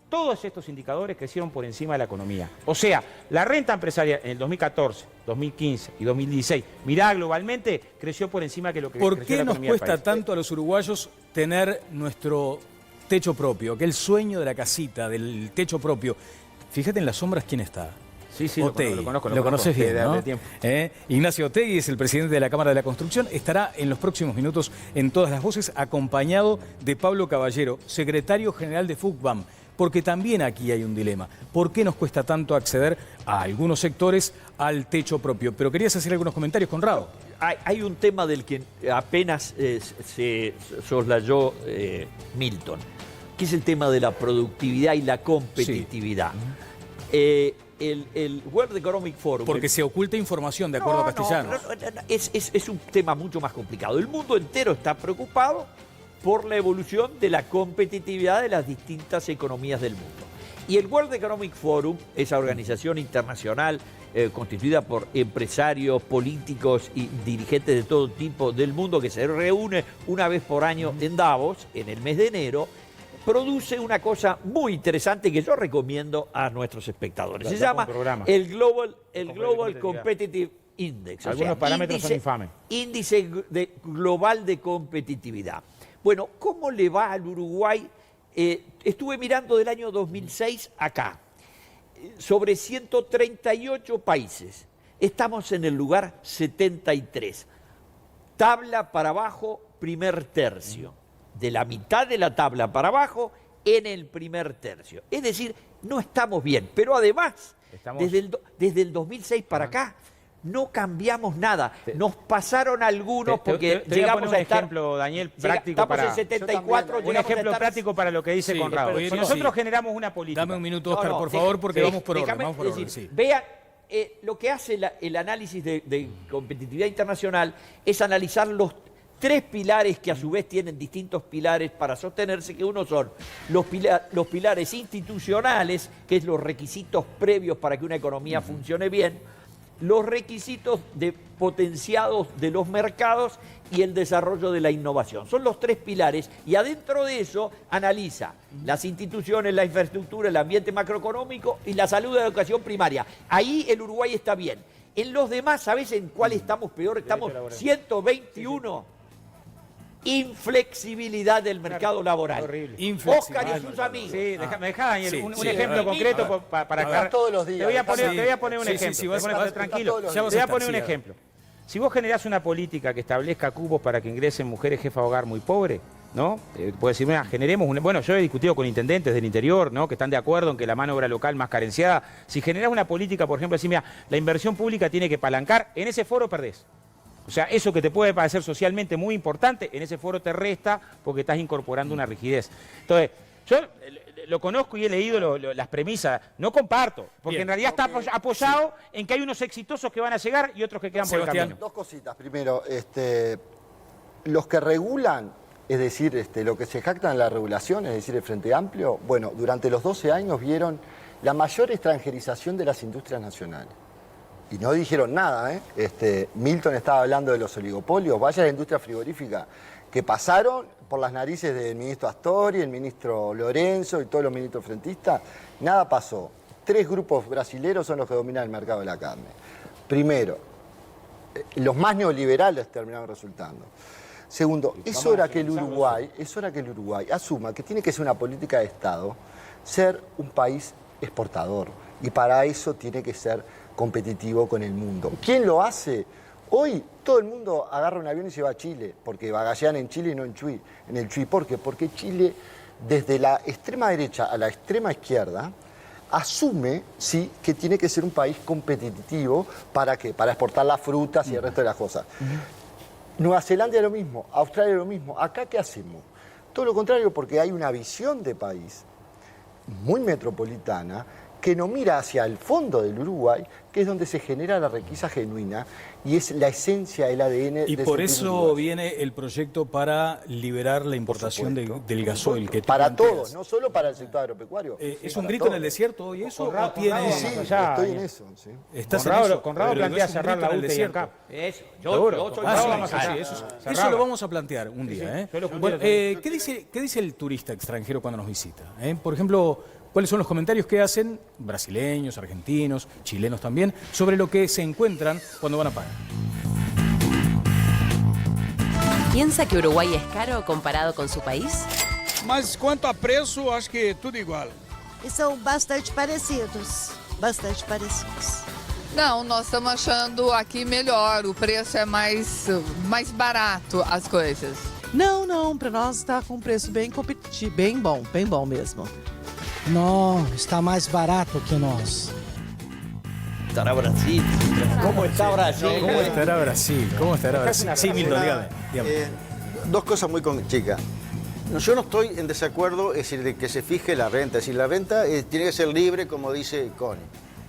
todos estos indicadores crecieron por encima de la economía. O sea, la renta empresarial en el 2014, 2015 y 2016, mirá globalmente, creció por encima de lo que creció la economía del país. ¿Por qué nos cuesta tanto a los uruguayos tener nuestro techo propio? Que el sueño de la casita, del techo propio. Fíjate en las sombras quién está. Sí, Otegi. lo conozco. Lo conoces bien, ¿no? De tiempo. Ignacio Otegi es el presidente de la Cámara de la Construcción. Estará en los próximos minutos en Todas las Voces, acompañado de Pablo Caballero, secretario general de FUCBAM. Porque también aquí hay un dilema. ¿Por qué nos cuesta tanto acceder a algunos sectores al techo propio? Pero querías hacer algunos comentarios, Conrado. Hay un tema del que apenas se soslayó Milton, que es el tema de la productividad y la competitividad. Sí. El World Economic Forum... Porque se oculta información, de acuerdo a Castellanos. Es un tema mucho más complicado. El mundo entero está preocupado por la evolución de la competitividad de las distintas economías del mundo. Y el World Economic Forum, esa organización internacional constituida por empresarios, políticos y dirigentes de todo tipo del mundo que se reúne una vez por año en Davos, en el mes de enero, produce una cosa muy interesante que yo recomiendo a nuestros espectadores. Se llama el Global Competitive Index. Algunos parámetros son infames. Índice global de competitividad. Bueno, ¿cómo le va al Uruguay? Estuve mirando del año 2006 acá, sobre 138 países. Estamos en el lugar 73. Tabla para abajo, primer tercio. De la mitad de la tabla para abajo, en el primer tercio. Es decir, no estamos bien. Pero además, desde el 2006 para acá, no cambiamos nada. Nos pasaron algunos porque llegamos a estar... Un ejemplo, Daniel, práctico estamos para... en 74. Un ejemplo práctico para lo que dice Conrado. Si nosotros generamos una política... Dame un minuto, Oscar, por favor, porque vamos por orden. Vean, lo que hace el análisis de competitividad internacional es analizar los 3 pilares que a su vez tienen distintos pilares para sostenerse, que uno son los pilares institucionales, que es los requisitos previos para que una economía funcione bien, los requisitos potenciados de los mercados y el desarrollo de la innovación. Son los 3 pilares y adentro de eso analiza las instituciones, la infraestructura, el ambiente macroeconómico y la salud y la educación primaria. Ahí el Uruguay está bien. En los demás, ¿sabes en cuál estamos peor? Estamos 121. Inflexibilidad del mercado laboral. Horrible. Oscar y sus amigos. Sí, me dejá, Daniel, un ejemplo concreto para acá. Todos los días. Te voy a poner un ejemplo. Tranquilo. Te voy a poner un ejemplo. Si vos generás una política que establezca cupos para que ingresen mujeres jefas de hogar muy pobres, ¿no? Puedes decir, generemos bueno, yo he discutido con intendentes del interior, ¿no? Que están de acuerdo en que la mano de obra local más carenciada. Si generás una política, por ejemplo, decir, mira, la inversión pública tiene que palancar, en ese foro perdés. O sea, eso que te puede parecer socialmente muy importante, en ese foro te resta porque estás incorporando una rigidez. Entonces, yo lo conozco y he leído las premisas, no comparto, porque en realidad está apoyado en que hay unos exitosos que van a llegar y otros que quedan por el camino. 2 cositas. Primero, los que regulan, es decir, lo que se jactan en la regulación, es decir, el Frente Amplio, bueno, durante los 12 años vieron la mayor extranjerización de las industrias nacionales. Y no dijeron nada, ¿eh? Milton estaba hablando de los oligopolios, vaya a la industria frigorífica, que pasaron por las narices del ministro Astori, el ministro Lorenzo y todos los ministros frentistas, nada pasó. 3 grupos brasileros son los que dominan el mercado de la carne. Primero, los más neoliberales terminaron resultando. Segundo, es hora que el Uruguay asuma que tiene que ser una política de Estado, ser un país exportador. Y para eso tiene que ser competitivo con el mundo. ¿Quién lo hace? Hoy todo el mundo agarra un avión y se va a Chile, porque bagallean en Chile y no en el Chuy. ¿Por qué? Porque Chile, desde la extrema derecha a la extrema izquierda, asume, sí, que tiene que ser un país competitivo. ¿Para qué? Para exportar las frutas y el resto de las cosas. Nueva Zelanda es lo mismo, Australia es lo mismo. ¿Acá qué hacemos? Todo lo contrario, porque hay una visión de país muy metropolitana que no mira hacia el fondo del Uruguay, que es donde se genera la riqueza genuina y es la esencia, el ADN. Y por eso viene el proyecto para liberar la importación del gasoil. Que para todos, no solo para el sector agropecuario. ¿Es un grito en el desierto hoy eso? Conrado, ¿O tiene... sí, estoy en eso. Sí. Conrado plantea cerrar la UTE y acá. Eso, eso lo vamos a plantear un día. Bueno, ¿qué dice el turista extranjero cuando nos visita? Por ejemplo, ¿cuáles son los comentarios que hacen brasileños, argentinos, chilenos también, sobre lo que se encuentran cuando van a pagar? ¿Piensa que Uruguay es caro comparado con su país? Mas quanto a preço, acho que tudo igual. E são bastante parecidos. Bastante parecidos. Não, nós estamos achando aqui melhor. O preço é mais barato as coisas. Não, para nós está com um preço bem competitivo, bem bom mesmo. No, está más barato que nós. ¿Estará Brasil? ¿Cómo está Brasil? ¿Cómo estará Brasil? ¿Cómo estará Brasil? Sí, Milton, dígame. Dos cosas muy chicas. Yo no estoy en desacuerdo, es decir, de que se fije la renta. Es decir, la renta tiene que ser libre, como dice Connie.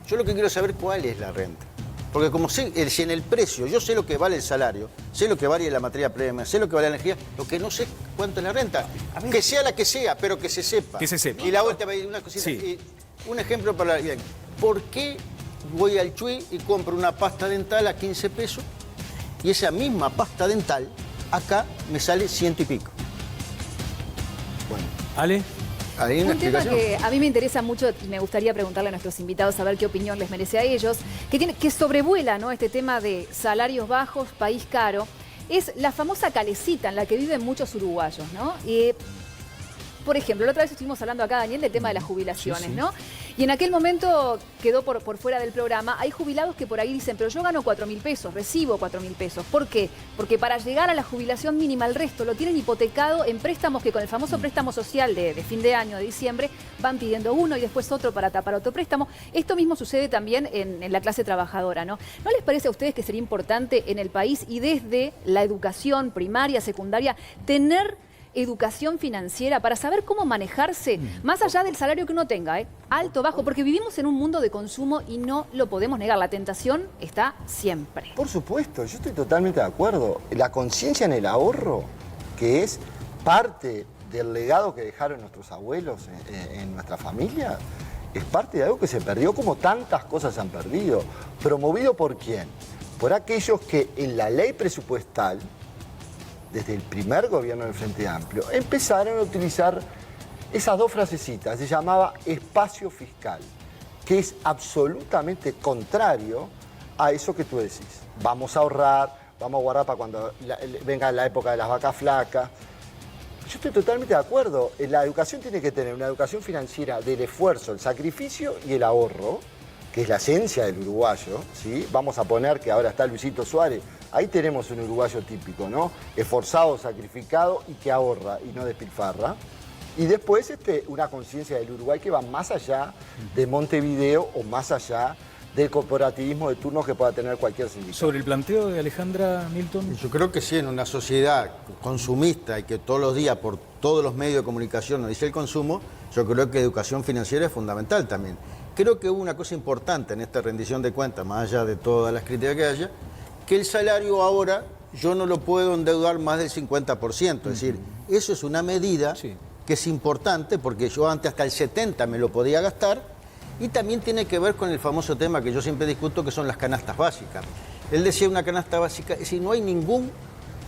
Yo lo que quiero saber cuál es la renta. Porque como sé, si en el precio, yo sé lo que vale el salario, sé lo que vale la materia prima, sé lo que vale la energía, lo que no sé cuánto es la renta. Que sea la que sea, pero que se sepa. Que se sepa. Y la otra, una cosita. Sí. Un ejemplo para... Bien, ¿por qué voy al Chuy y compro una pasta dental a 15 pesos y esa misma pasta dental acá me sale 100 y pico? Bueno. ¿Ale? Un tema que a mí me interesa mucho y me gustaría preguntarle a nuestros invitados a ver qué opinión les merece a ellos, que sobrevuela, ¿no?, este tema de salarios bajos, país caro, es la famosa calecita en la que viven muchos uruguayos, ¿no? Y, por ejemplo, la otra vez estuvimos hablando acá, Daniel, del tema de las jubilaciones, ¿no? Y en aquel momento quedó por fuera del programa. Hay jubilados que por ahí dicen, pero yo gano 4.000 pesos, recibo 4.000 pesos. ¿Por qué? Porque para llegar a la jubilación mínima, el resto lo tienen hipotecado en préstamos que con el famoso préstamo social de fin de año, de diciembre, van pidiendo uno y después otro para tapar otro préstamo. Esto mismo sucede también en la clase trabajadora, ¿no? ¿No les parece a ustedes que sería importante en el país y desde la educación primaria, secundaria, tener educación financiera para saber cómo manejarse más allá del salario que uno tenga, alto, bajo, porque vivimos en un mundo de consumo y no lo podemos negar, la tentación está siempre. Por supuesto, yo estoy totalmente de acuerdo. La conciencia en el ahorro, que es parte del legado que dejaron nuestros abuelos en nuestra familia, es parte de algo que se perdió como tantas cosas se han perdido. ¿Promovido por quién? Por aquellos que en la ley presupuestal, desde el primer gobierno del Frente Amplio, empezaron a utilizar esas dos frasecitas. Se llamaba espacio fiscal, que es absolutamente contrario a eso que tú decís. Vamos a ahorrar, vamos a guardar para cuando venga la época de las vacas flacas. Yo estoy totalmente de acuerdo. La educación tiene que tener una educación financiera del esfuerzo, el sacrificio y el ahorro, que es la esencia del uruguayo, ¿sí? Vamos a poner que ahora está Luisito Suárez. Ahí tenemos un uruguayo típico, ¿no? Esforzado, sacrificado y que ahorra y no despilfarra. Y después una conciencia del Uruguay que va más allá de Montevideo o más allá del corporativismo de turnos que pueda tener cualquier sindicato. Sobre el planteo de Alejandra, Milton. Yo creo que sí, en una sociedad consumista y que todos los días por todos los medios de comunicación nos dice el consumo, yo creo que educación financiera es fundamental también. Creo que hubo una cosa importante en esta rendición de cuentas, más allá de todas las críticas que haya, que el salario ahora yo no lo puedo endeudar más del 50%. Es decir, eso es una medida que es importante porque yo antes hasta el 70% me lo podía gastar y también tiene que ver con el famoso tema que yo siempre discuto que son las canastas básicas. Él decía una canasta básica, es decir, no hay ninguna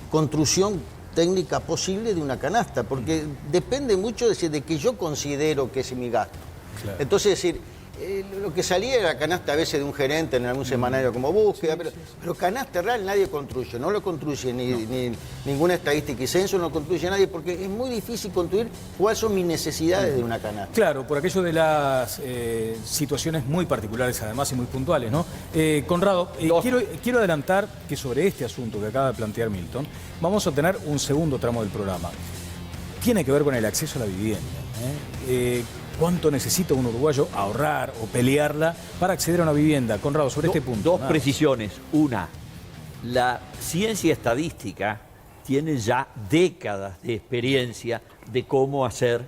construcción técnica posible de una canasta porque depende mucho de que yo considero que es mi gasto. Claro. Entonces, es decir, lo que salía era canasta a veces de un gerente en algún semanario como Búsqueda, pero canasta real nadie construye, no lo construye ni ninguna estadística y censo, no lo construye nadie porque es muy difícil construir cuáles son mis necesidades de una canasta. Claro, por aquello de las situaciones muy particulares además y muy puntuales, ¿no? Conrado, quiero adelantar que sobre este asunto que acaba de plantear Milton, vamos a tener un segundo tramo del programa. Tiene que ver con el acceso a la vivienda. ¿Cuánto necesita un uruguayo ahorrar o pelearla para acceder a una vivienda? Conrado, sobre este punto. Dos precisiones. Una, la ciencia estadística tiene ya décadas de experiencia de cómo hacer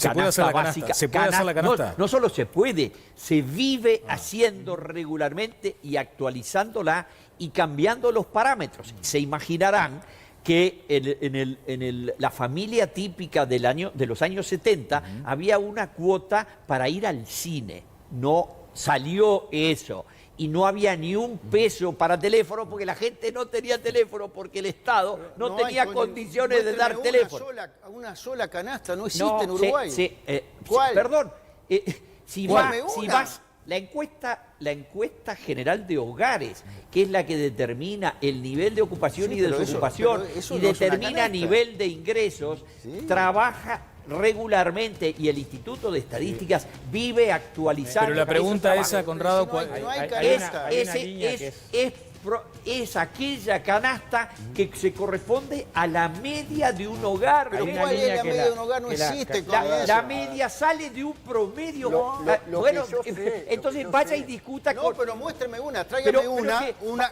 canasta básica. ¿Se puede hacer la canasta? No solo se puede, se vive haciendo regularmente y actualizándola y cambiando los parámetros. Se imaginarán que en la familia típica de los años 70 había una cuota para ir al cine. No salió eso. Y no había ni un peso para teléfono porque la gente no tenía teléfono porque el Estado no tenía condiciones de dar teléfono. Una sola canasta no existe en Uruguay. ¿Cuál? Perdón, si vas, la encuesta general de hogares, que es la que determina el nivel de ocupación y de desocupación y determina nivel de ingresos, trabaja regularmente y el Instituto de Estadísticas vive actualizando. Pero la pregunta esa, Conrado, es aquella canasta que se corresponde a la media de un hogar. Pero ¿cuál es la media de un hogar? No existe. La media sale de un promedio. Entonces vaya y discuta con... No, pero muéstreme una, tráigame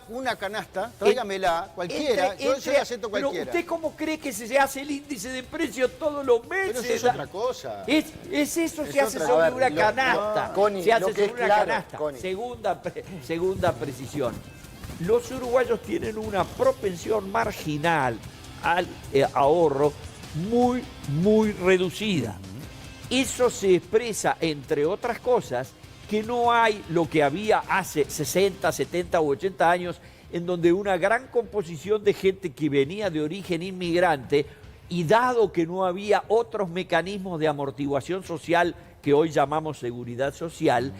una canasta, tráigamela, cualquiera, yo se la acepto cualquiera. Pero ¿usted cómo cree que se hace el índice de precio todos los meses? Pero eso es otra cosa. Se hace sobre una canasta. Se hace sobre una canasta. Segunda precisión. Los uruguayos tienen una propensión marginal al ahorro muy, muy reducida. Eso se expresa, entre otras cosas, que no hay lo que había hace 60, 70 u 80 años, en donde una gran composición de gente que venía de origen inmigrante, y dado que no había otros mecanismos de amortiguación social que hoy llamamos seguridad social,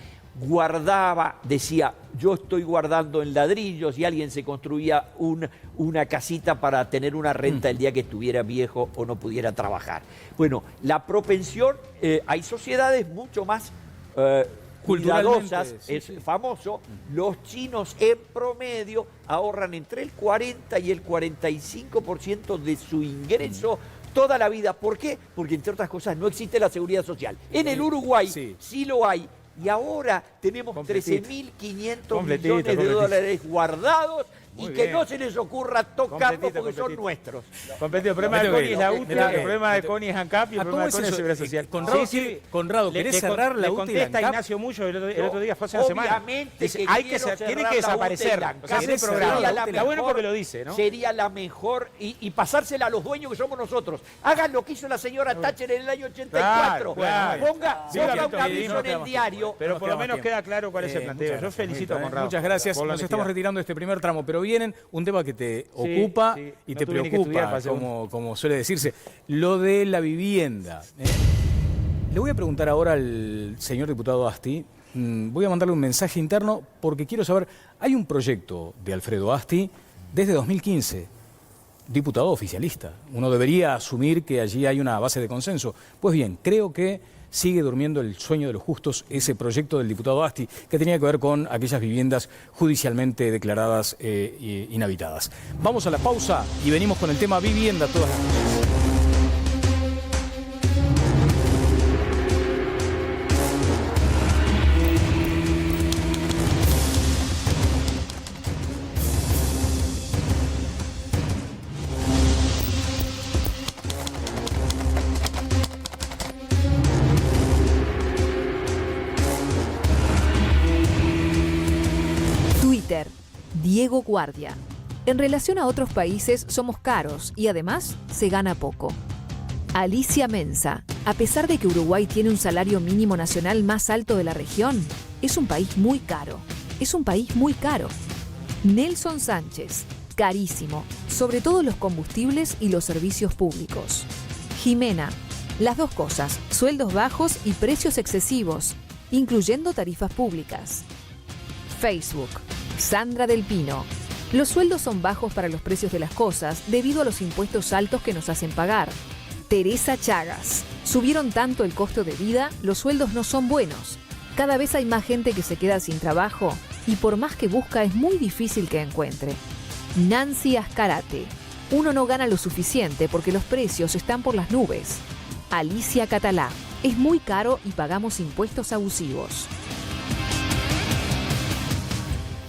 decía, yo estoy guardando en ladrillos, y alguien se construía una casita para tener una renta el día que estuviera viejo o no pudiera trabajar. Bueno, la propensión, hay sociedades mucho más cuidadosas, es famoso, los chinos en promedio ahorran entre el 40 y el 45% de su ingreso toda la vida. ¿Por qué? Porque entre otras cosas no existe la seguridad social. En el Uruguay sí lo hay. Y ahora tenemos 13.500 millones de dólares guardados y que no se les ocurra tocarlos porque son nuestros. Completito. El problema de Connie es la UTE, el problema de Connie es ANCAP y el problema de Connie es Seguridad Social. Conrado, ¿querés cerrar la UTE y la ANCAP? Contesta Ignacio Mullo el otro día, fue hace una semana. Dice, tiene que desaparecer. O sea, ese programa. Está bueno porque lo dice, ¿no? Sería la mejor, y pasársela a los dueños que somos nosotros. Hagan lo que hizo la señora Thatcher en el año 84. Ponga un aviso en el diario. Pero por lo menos queda claro cuál es el planteo. Yo felicito a Conrado. Muchas gracias. Nos estamos retirando de este primer tramo, pero vienen un tema que te ocupa y te preocupa, como suele decirse, lo de la vivienda. Le voy a preguntar ahora al señor diputado Asti, voy a mandarle un mensaje interno porque quiero saber, hay un proyecto de Alfredo Asti desde 2015, diputado oficialista. Uno debería asumir que allí hay una base de consenso. Pues bien, creo que sigue durmiendo el sueño de los justos ese proyecto del diputado Asti, que tenía que ver con aquellas viviendas judicialmente declaradas inhabitadas. Vamos a la pausa y venimos con el tema vivienda todas las noches. Diego Guardia. En relación a otros países somos caros y además se gana poco. Alicia Mensa. A pesar de que Uruguay tiene un salario mínimo nacional más alto de la región, es un país muy caro. Es un país muy caro. Nelson Sánchez. Carísimo, sobre todo los combustibles y los servicios públicos. Jimena. Las dos cosas, sueldos bajos y precios excesivos, incluyendo tarifas públicas. Facebook. Sandra del Pino. Los sueldos son bajos para los precios de las cosas debido a los impuestos altos que nos hacen pagar. Teresa Chagas. Subieron tanto el costo de vida, los sueldos no son buenos. Cada vez hay más gente que se queda sin trabajo y por más que busca es muy difícil que encuentre. Nancy Ascarate. Uno no gana lo suficiente porque los precios están por las nubes. Alicia Catalá. Es muy caro y pagamos impuestos abusivos.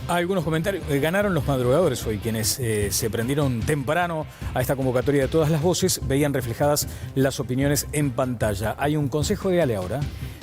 Algunos comentarios. Ganaron los madrugadores hoy, quienes se prendieron temprano a esta convocatoria de todas las voces, veían reflejadas las opiniones en pantalla. Hay un consejo de Ale ahora.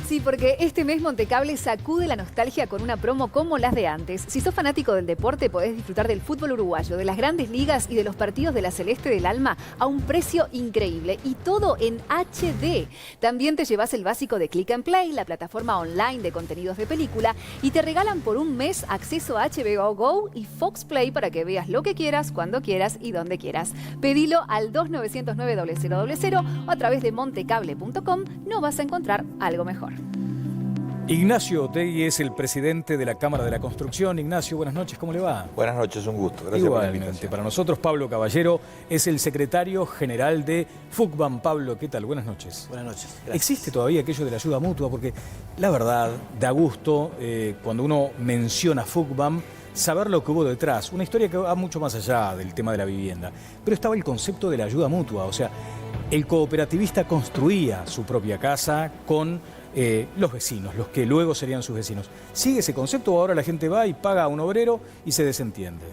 Sí, porque este mes Montecable sacude la nostalgia con una promo como las de antes. Si sos fanático del deporte, podés disfrutar del fútbol uruguayo, de las grandes ligas y de los partidos de la Celeste del Alma a un precio increíble. Y todo en HD. También te llevas el básico de Click and Play, la plataforma online de contenidos de película, y te regalan por un mes acceso a HBO Go y Fox Play para que veas lo que quieras, cuando quieras y donde quieras. Pedilo al 2909-0000 o a través de montecable.com. No vas a encontrar algo mejor. Ignacio Otegui es el presidente de la Cámara de la Construcción. Ignacio, buenas noches, ¿cómo le va? Buenas noches, un gusto. Gracias por la invitación. Para nosotros, Pablo Caballero es el secretario general de FUCBAM. Pablo, ¿qué tal? Buenas noches. Buenas noches. Gracias. ¿Existe todavía aquello de la ayuda mutua? Porque la verdad, da gusto cuando uno menciona FUCBAM, saber lo que hubo detrás. Una historia que va mucho más allá del tema de la vivienda. Pero estaba el concepto de la ayuda mutua. O sea, el cooperativista construía su propia casa con los vecinos, los que luego serían sus vecinos. ¿Sigue ese concepto o ahora la gente va y paga a un obrero y se desentiende?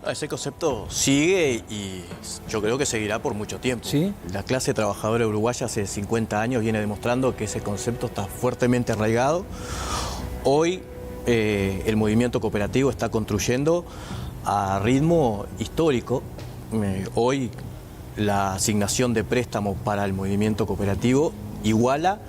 Ese concepto sigue y yo creo que seguirá por mucho tiempo. ¿Sí? La clase trabajadora uruguaya hace 50 años viene demostrando que ese concepto está fuertemente arraigado. Hoy el movimiento cooperativo está construyendo a ritmo histórico. Hoy la asignación de préstamos para el movimiento cooperativo iguala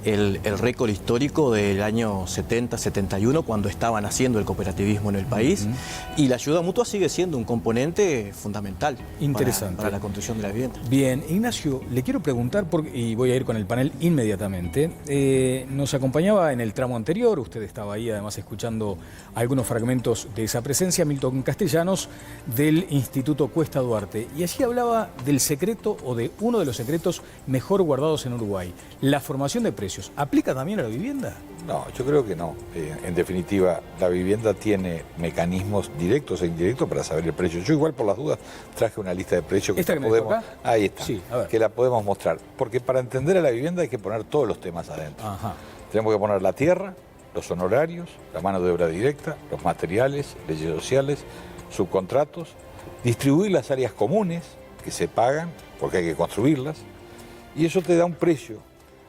el récord histórico del año 70-71, cuando estaba naciendo el cooperativismo en el país. Y la ayuda mutua sigue siendo un componente fundamental. Interesante. Para la construcción de la vivienda. Bien, Ignacio, le quiero preguntar, y voy a ir con el panel inmediatamente. Nos acompañaba en el tramo anterior, usted estaba ahí además escuchando algunos fragmentos de esa presencia, Milton Castellanos, del Instituto Cuesta Duarte. Y allí hablaba del secreto, o de uno de los secretos mejor guardados en Uruguay, la formación de precios. ¿Aplica también a la vivienda? No, yo creo que no. En definitiva, la vivienda tiene mecanismos directos e indirectos para saber el precio. Yo igual por las dudas traje una lista de precios que, ¿Esta que podemos... me toca? Ahí está, sí, a ver. Que la podemos mostrar. Porque para entender a la vivienda hay que poner todos los temas adentro. Ajá. Tenemos que poner la tierra, los honorarios, la mano de obra directa, los materiales, leyes sociales, subcontratos, distribuir las áreas comunes que se pagan, porque hay que construirlas, y eso te da un precio,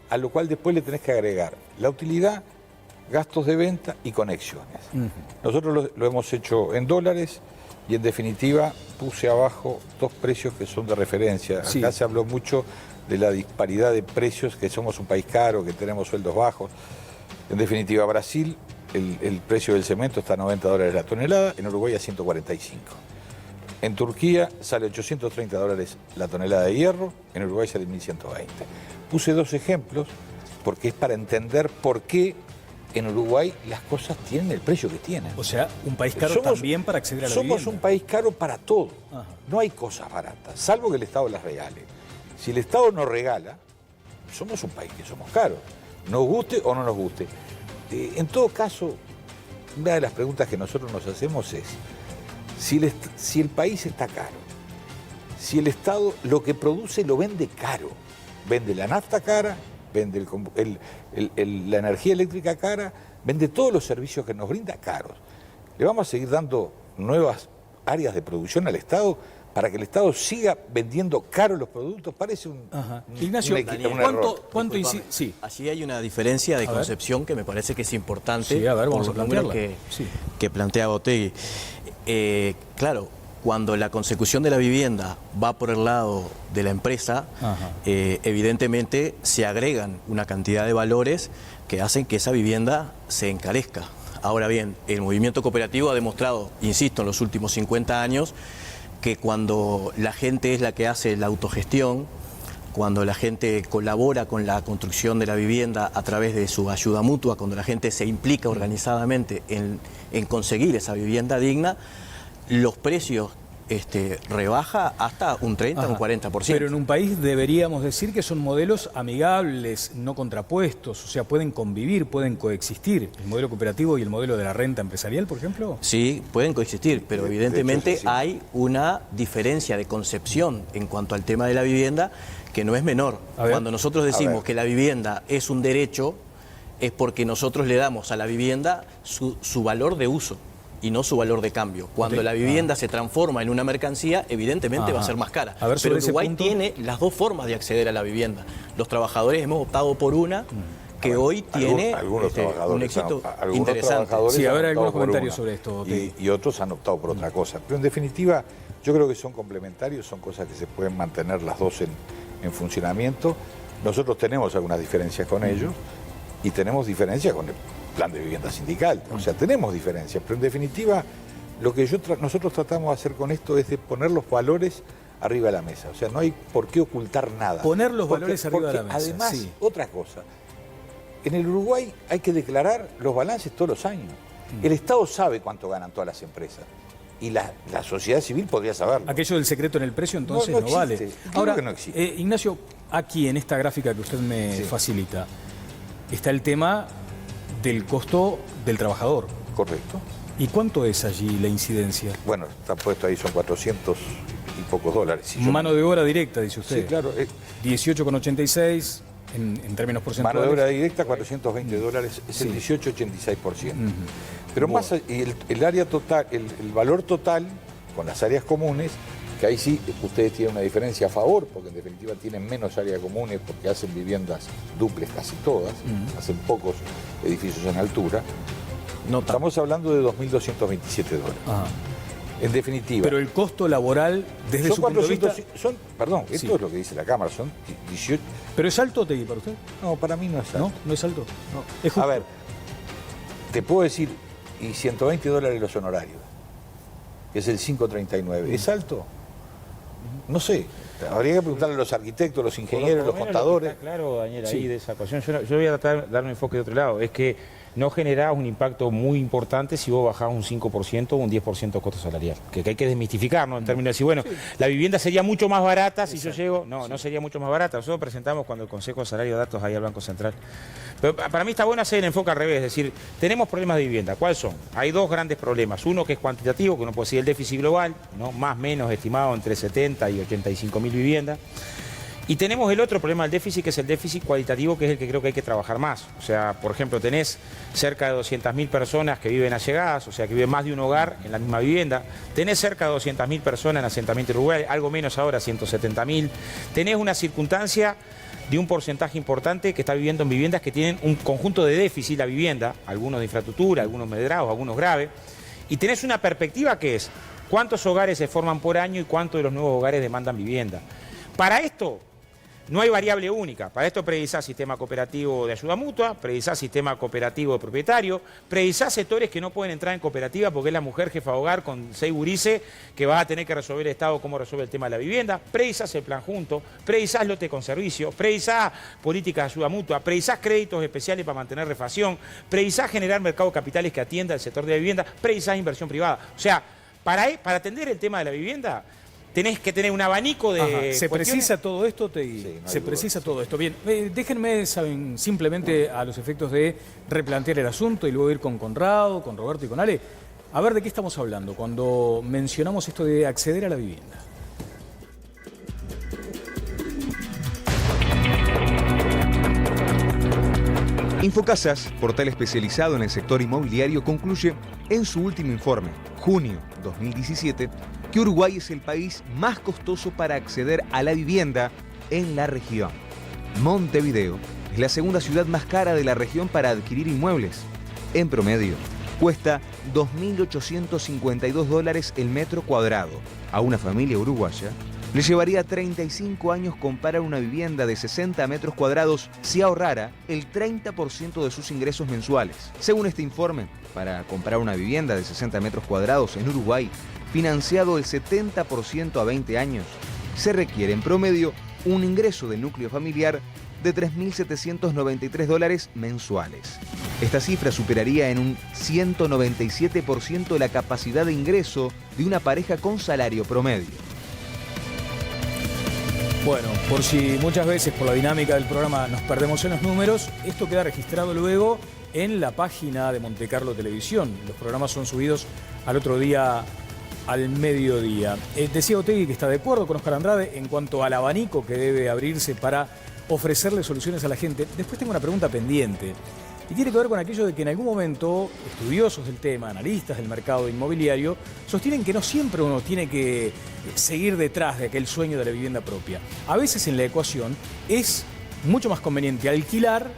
a lo cual después le tenés que agregar la utilidad, gastos de venta y conexiones. Nosotros lo hemos hecho en dólares y en definitiva puse abajo dos precios que son de referencia. Sí. Acá se habló mucho de la disparidad de precios, que somos un país caro, que tenemos sueldos bajos. En definitiva, Brasil, el precio del cemento está a $90 la tonelada, en Uruguay a 145. En Turquía sale $830 la tonelada de hierro, en Uruguay sale 1.120. Puse dos ejemplos porque es para entender por qué en Uruguay las cosas tienen el precio que tienen. O sea, un país caro también para acceder a la vivienda. Somos un país caro para todo. Ajá. No hay cosas baratas, salvo que el Estado las regale. Si el Estado nos regala, somos un país que somos caros. Nos guste o no nos guste. En todo caso, una de las preguntas que nosotros nos hacemos es, si el país está caro, si el Estado lo que produce lo vende caro, vende la nafta cara, vende la energía eléctrica cara, vende todos los servicios que nos brinda caros. ¿Le vamos a seguir dando nuevas áreas de producción al Estado para que el Estado siga vendiendo caro los productos? Parece un... Ignacio, ¿cuánto sí. Allí hay una diferencia de concepción que me parece que es importante. Sí, a ver, vamos por a los números plantearla. que plantea Otegui. Claro, cuando la consecución de la vivienda va por el lado de la empresa, evidentemente se agregan una cantidad de valores que hacen que esa vivienda se encarezca. Ahora bien, el movimiento cooperativo ha demostrado, insisto, en los últimos 50 años, que cuando la gente es la que hace la autogestión, cuando la gente colabora con la construcción de la vivienda a través de su ayuda mutua, cuando la gente se implica organizadamente en conseguir esa vivienda digna, los precios rebaja hasta un 30 o un 40%. Pero en un país deberíamos decir que son modelos amigables, no contrapuestos, o sea, pueden convivir, pueden coexistir. ¿El modelo cooperativo y el modelo de la renta empresarial, por ejemplo? Sí, pueden coexistir, pero evidentemente hay una diferencia de concepción en cuanto al tema de la vivienda que no es menor. Cuando nosotros decimos que la vivienda es un derecho, es porque nosotros le damos a la vivienda su valor de uso y no su valor de cambio. Cuando la vivienda se transforma en una mercancía, evidentemente va a ser más cara. Pero Uruguay tiene las dos formas de acceder a la vivienda. Los trabajadores hemos optado por una que hoy tiene un éxito interesante. Sí, a ver, algunos comentarios sobre esto. Y otros han optado por otra cosa. Pero en definitiva, yo creo que son complementarios, son cosas que se pueden mantener las dos en funcionamiento. Nosotros tenemos algunas diferencias con ellos y tenemos diferencias con el plan de vivienda sindical. O sea, tenemos diferencias, pero en definitiva lo que nosotros tratamos de hacer con esto es de poner los valores arriba de la mesa. O sea, no hay por qué ocultar nada. Poner los valores arriba de la mesa. Además, otra cosa, en el Uruguay hay que declarar los balances todos los años. El Estado sabe cuánto ganan todas las empresas. Y la sociedad civil podría saberlo. Aquello del secreto en el precio entonces no vale. Claro. Ahora, que no existe. Ignacio, aquí en esta gráfica que usted me facilita, está el tema del costo del trabajador. Correcto. ¿Y cuánto es allí la incidencia? Bueno, está puesto ahí, son 400 y pocos dólares. Si mano de obra directa, dice usted. Sí, claro. 18,86 en términos porcentuales. Mano de obra directa, 420 dólares, es el 18,86%. Pero más el área total, el valor total, con las áreas comunes, que ahí sí ustedes tienen una diferencia a favor, porque en definitiva tienen menos áreas comunes porque hacen viviendas duples casi todas, hacen pocos edificios en altura. Estamos hablando de 2.227 dólares. En definitiva. Pero el costo laboral desde su punto de vista... Perdón, esto es lo que dice la Cámara, son 18... ¿Pero es alto, Tegui, para usted? No, para mí no es alto. ¿No es alto? No. ¿Es justo? A ver, te puedo decir, y 120 dólares los honorarios, que es el 5.39, ¿es alto? No sé, habría que preguntarle a los arquitectos, los ingenieros, los contadores. Está claro, Daniel, ahí de esa ecuación. Yo voy a tratar de dar un enfoque de otro lado. Es que no generás un impacto muy importante si vos bajás un 5% o un 10% costo salarial. Que hay que desmistificar, ¿no? En términos de decir, bueno, la vivienda sería mucho más barata si yo llego. No sería mucho más barata. Nosotros presentamos cuando el Consejo de Salario de Datos ahí al Banco Central. Pero para mí está bueno hacer el enfoque al revés, es decir, tenemos problemas de vivienda. ¿Cuáles son? Hay dos grandes problemas. Uno que es cuantitativo, que uno puede decir el déficit global, ¿no? Más o menos estimado entre 70 y 85.000 viviendas. Y tenemos el otro problema del déficit, que es el déficit cualitativo, que es el que creo que hay que trabajar más. O sea, por ejemplo, tenés cerca de 200.000 personas que viven allegadas, o sea, que viven más de un hogar en la misma vivienda. Tenés cerca de 200.000 personas en asentamiento rural, algo menos ahora, 170.000. Tenés una circunstancia de un porcentaje importante que está viviendo en viviendas que tienen un conjunto de déficit la vivienda, algunos de infraestructura, algunos medrados, algunos graves. Y tenés una perspectiva que es cuántos hogares se forman por año y cuántos de los nuevos hogares demandan vivienda. Para esto no hay variable única. Para esto precisás sistema cooperativo de ayuda mutua, precisás sistema cooperativo de propietario, precisás sectores que no pueden entrar en cooperativa porque es la mujer jefa de hogar con 6 gurises que va a tener que resolver el Estado cómo resuelve el tema de la vivienda, precisás el plan junto, precisás lote con servicio, precisás política de ayuda mutua, precisás créditos especiales para mantener refacción, precisás generar mercado de capitales que atienda al sector de la vivienda, precisás inversión privada. O sea, para atender el tema de la vivienda tenés que tener un abanico de ¿Se precisa todo esto, Tegui? Sí, se precisa todo esto. Bien, déjenme, saben, simplemente a los efectos de replantear el asunto y luego ir con Conrado, con Roberto y con Ale, a ver de qué estamos hablando cuando mencionamos esto de acceder a la vivienda. Infocasas, portal especializado en el sector inmobiliario, concluye en su último informe, junio 2017, que Uruguay es el país más costoso para acceder a la vivienda en la región. Montevideo es la segunda ciudad más cara de la región para adquirir inmuebles. En promedio, cuesta 2.852 dólares el metro cuadrado. A una familia uruguaya le llevaría 35 años comprar una vivienda de 60 metros cuadrados si ahorrara el 30% de sus ingresos mensuales. Según este informe, para comprar una vivienda de 60 metros cuadrados en Uruguay, financiado el 70% a 20 años, se requiere en promedio un ingreso del núcleo familiar de $3.793 mensuales. Esta cifra superaría en un 197% la capacidad de ingreso de una pareja con salario promedio. Bueno, por si muchas veces por la dinámica del programa nos perdemos en los números, esto queda registrado luego en la página de Montecarlo Televisión. Los programas son subidos al otro día, al mediodía. Decía Otegi que está de acuerdo con Oscar Andrade en cuanto al abanico que debe abrirse para ofrecerle soluciones a la gente. Después tengo una pregunta pendiente y tiene que ver con aquello de que en algún momento estudiosos del tema, analistas del mercado inmobiliario, sostienen que no siempre uno tiene que seguir detrás de aquel sueño de la vivienda propia. A veces en la ecuación es mucho más conveniente alquilar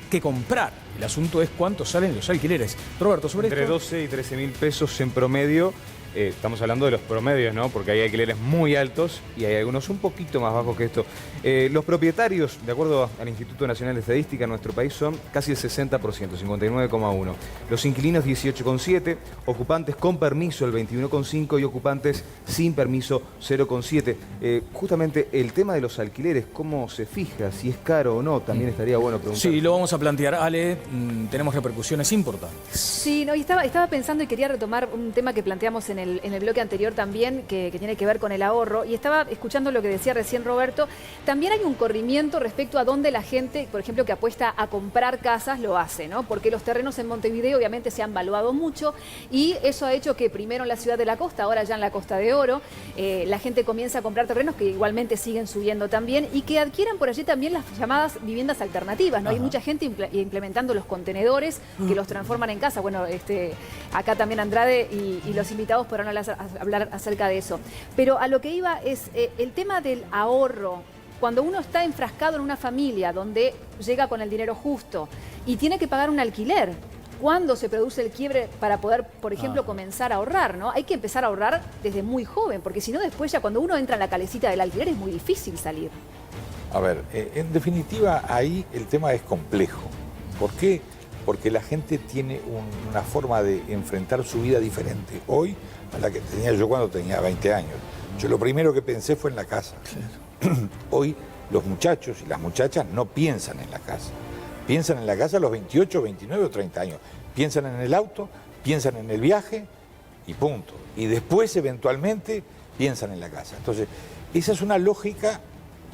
que comprar. El asunto es cuánto salen los alquileres. Roberto, sobre Entre esto... 12 y 13 mil pesos en promedio. Estamos hablando de los promedios, ¿no? Porque hay alquileres muy altos y hay algunos un poquito más bajos que esto. Los propietarios, de acuerdo al Instituto Nacional de Estadística, en nuestro país son casi el 60%, 59,1%. Los inquilinos 18,7%, ocupantes con permiso el 21,5% y ocupantes sin permiso 0,7%. Justamente el tema de los alquileres, ¿cómo se fija? Si es caro o no, también estaría bueno preguntar. Sí, lo vamos a plantear. Ale, tenemos repercusiones importantes. Sí, no, y estaba pensando y quería retomar un tema que planteamos en el bloque anterior también, que tiene que ver con el ahorro, y estaba escuchando lo que decía recién Roberto. También hay un corrimiento respecto a dónde la gente, por ejemplo, que apuesta a comprar casas, lo hace, ¿no? Porque los terrenos en Montevideo obviamente se han valuado mucho y eso ha hecho que primero en la ciudad de la costa, ahora ya en la Costa de Oro, la gente comienza a comprar terrenos que igualmente siguen subiendo también y que adquieran por allí también las llamadas viviendas alternativas, ¿no? Hay mucha gente implementando los contenedores que los transforman en casa. Bueno, acá también Andrade y los invitados podrán hablar acerca de eso. Pero a lo que iba es el tema del ahorro. Cuando uno está enfrascado en una familia donde llega con el dinero justo y tiene que pagar un alquiler, ¿cuándo se produce el quiebre para poder, por ejemplo, comenzar a ahorrar, ¿no? Hay que empezar a ahorrar desde muy joven, porque si no después ya cuando uno entra en la calecita del alquiler es muy difícil salir. A ver, en definitiva ahí el tema es complejo. ¿Por qué? Porque la gente tiene una forma de enfrentar su vida diferente hoy a la que tenía yo cuando tenía 20 años. Yo lo primero que pensé fue en la casa. Hoy los muchachos y las muchachas no piensan en la casa. Piensan en la casa a los 28, 29 o 30 años. Piensan en el auto, piensan en el viaje y punto. Y después eventualmente piensan en la casa. Entonces, esa es una lógica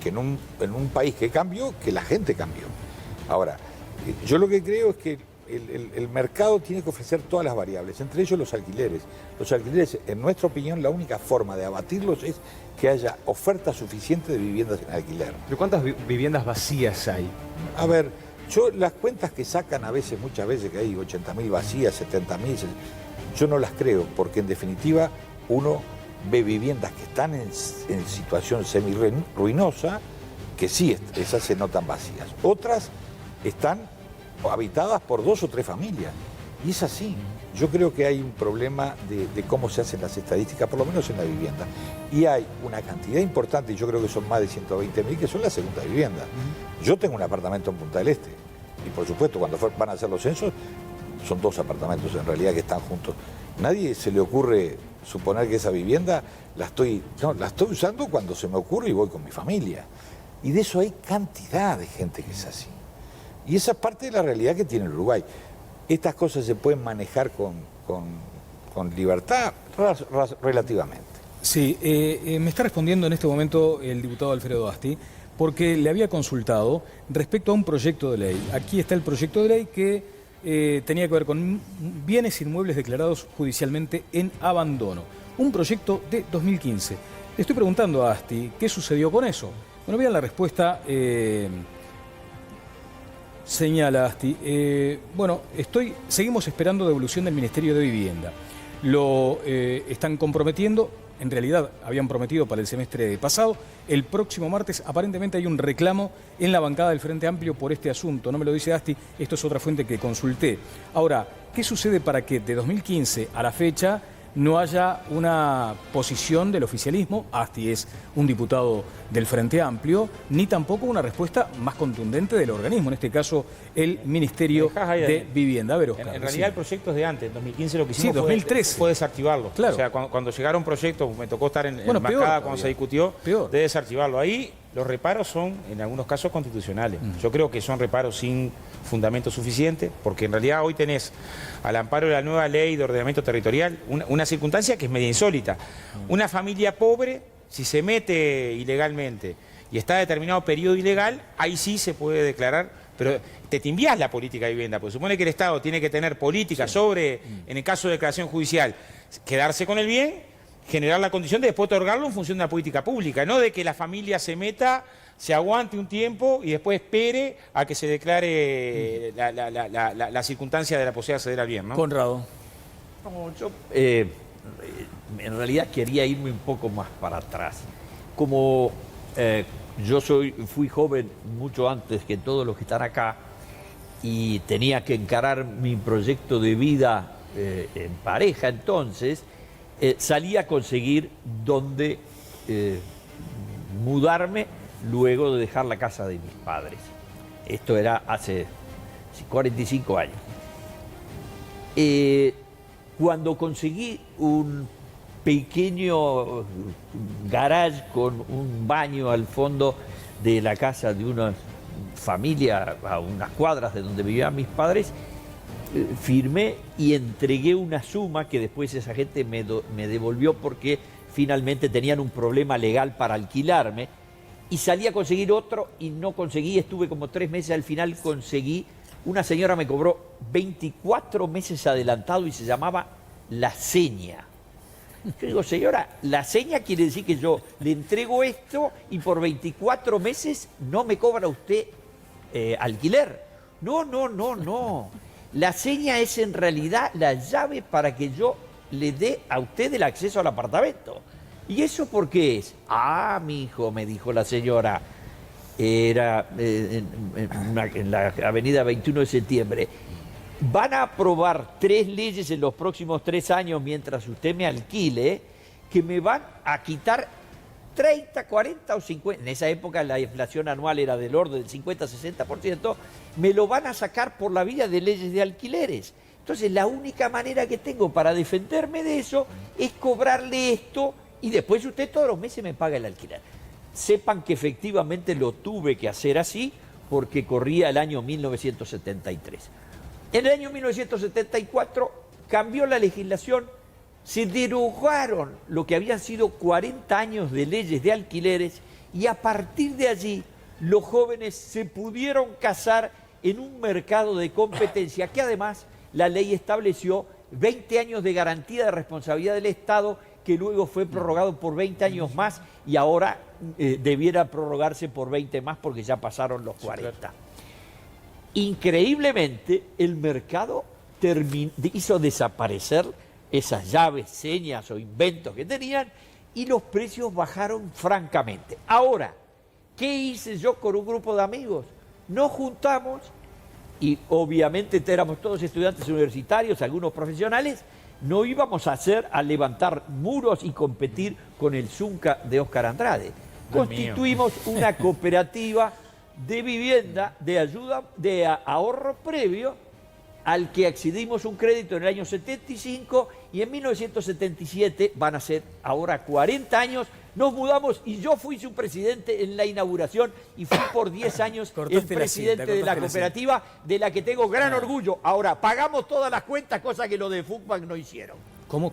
que en un país que cambió, que la gente cambió. Ahora, yo lo que creo es que el mercado tiene que ofrecer todas las variables, entre ellos los alquileres. Los alquileres, en nuestra opinión, la única forma de abatirlos es que haya oferta suficiente de viviendas en alquiler. ¿Pero cuántas viviendas vacías hay? A ver, las cuentas que sacan muchas veces que hay 80.000 vacías, 70.000, yo no las creo, porque en definitiva uno ve viviendas que están en situación semi-ruinosa, que sí, esas se notan vacías. Otras están habitadas por 2 o 3 familias. Y es así. Yo creo que hay un problema de cómo se hacen las estadísticas, por lo menos en la vivienda. Y hay una cantidad importante, y yo creo que son más de 120.000, que son las segundas viviendas. Yo tengo un apartamento en Punta del Este. Y por supuesto, cuando van a hacer los censos, son 2 apartamentos en realidad que están juntos. Nadie se le ocurre suponer que esa vivienda la estoy usando cuando se me ocurre y voy con mi familia. Y de eso hay cantidad de gente que es así. Y esa es parte de la realidad que tiene el Uruguay. Estas cosas se pueden manejar con libertad relativamente. Sí, me está respondiendo en este momento el diputado Alfredo Asti, porque le había consultado respecto a un proyecto de ley. Aquí está el proyecto de ley que tenía que ver con bienes inmuebles declarados judicialmente en abandono. Un proyecto de 2015. Le estoy preguntando a Asti, ¿qué sucedió con eso? Bueno, vean la respuesta... Señala Asti, seguimos esperando devolución del Ministerio de Vivienda. Lo están comprometiendo, en realidad habían prometido para el semestre pasado. El próximo martes aparentemente hay un reclamo en la bancada del Frente Amplio por este asunto. No me lo dice Asti, esto es otra fuente que consulté. Ahora, ¿qué sucede para que de 2015 a la fecha no haya una posición del oficialismo? Asti es un diputado del Frente Amplio, ni tampoco una respuesta más contundente del organismo, en este caso el Ministerio de Vivienda. A ver, Oscar, en realidad el proyecto es de antes, en 2015 lo que hicimos 2013. fue desactivarlo. Claro. O sea, cuando llegaron proyectos, me tocó estar en la bancada cuando se discutió, de desactivarlo. Ahí los reparos son, en algunos casos, constitucionales. Yo creo que son reparos sin fundamento suficiente, porque en realidad hoy tenés, al amparo de la nueva ley de ordenamiento territorial, una circunstancia que es media insólita. Una familia pobre, si se mete ilegalmente y está determinado periodo ilegal, ahí sí se puede declarar, pero te timbiás la política de vivienda, porque supone que el Estado tiene que tener políticas sobre, en el caso de declaración judicial, quedarse con el bien, generar la condición de después otorgarlo en función de una política pública, no de que la familia se meta, se aguante un tiempo y después espere a que se declare la circunstancia de la posibilidad de acceder al bien, ¿no? Conrado. No, yo en realidad quería irme un poco más para atrás. Como yo fui joven mucho antes que todos los que están acá y tenía que encarar mi proyecto de vida en pareja entonces, salí a conseguir dónde mudarme luego de dejar la casa de mis padres. Esto era hace 45 años. Cuando conseguí un pequeño garage con un baño al fondo de la casa de una familia a unas cuadras de donde vivían mis padres, firmé y entregué una suma que después esa gente me devolvió porque finalmente tenían un problema legal para alquilarme y salí a conseguir otro y no conseguí, estuve como 3 meses, al final conseguí, una señora me cobró 24 meses adelantado y se llamaba La Seña. Yo digo, señora, la seña quiere decir que yo le entrego esto y por 24 meses no me cobra usted alquiler. No. La seña es en realidad la llave para que yo le dé a usted el acceso al apartamento. ¿Y eso por qué es? Ah, mi hijo, me dijo la señora, era en la avenida 21 de septiembre. Van a aprobar 3 leyes en los próximos 3 años mientras usted me alquile, que me van a quitar 30, 40 o 50, en esa época la inflación anual era del orden del 50-60%, me lo van a sacar por la vía de leyes de alquileres. Entonces la única manera que tengo para defenderme de eso es cobrarle esto y después usted todos los meses me paga el alquiler. Sepan que efectivamente lo tuve que hacer así porque corría el año 1973. En el año 1974 cambió la legislación, se derogaron lo que habían sido 40 años de leyes de alquileres y a partir de allí los jóvenes se pudieron casar en un mercado de competencia que además la ley estableció 20 años de garantía de responsabilidad del Estado que luego fue prorrogado por 20 años más y ahora debiera prorrogarse por 20 más porque ya pasaron los 40. Increíblemente el mercado hizo desaparecer esas llaves, señas o inventos que tenían y los precios bajaron francamente. Ahora, ¿qué hice yo con un grupo de amigos? Nos juntamos y obviamente éramos todos estudiantes universitarios, algunos profesionales, no íbamos a levantar muros y competir con el Zunca de Óscar Andrade. Constituimos una cooperativa de vivienda, de ayuda, de ahorro previo, al que accedimos un crédito en el año 75 y en 1977, van a ser ahora 40 años, nos mudamos y yo fui su presidente en la inauguración y fui por 10 años el presidente de la cooperativa, de la que tengo gran orgullo. Ahora, pagamos todas las cuentas, cosa que los de Fuchman no hicieron. ¿Cómo?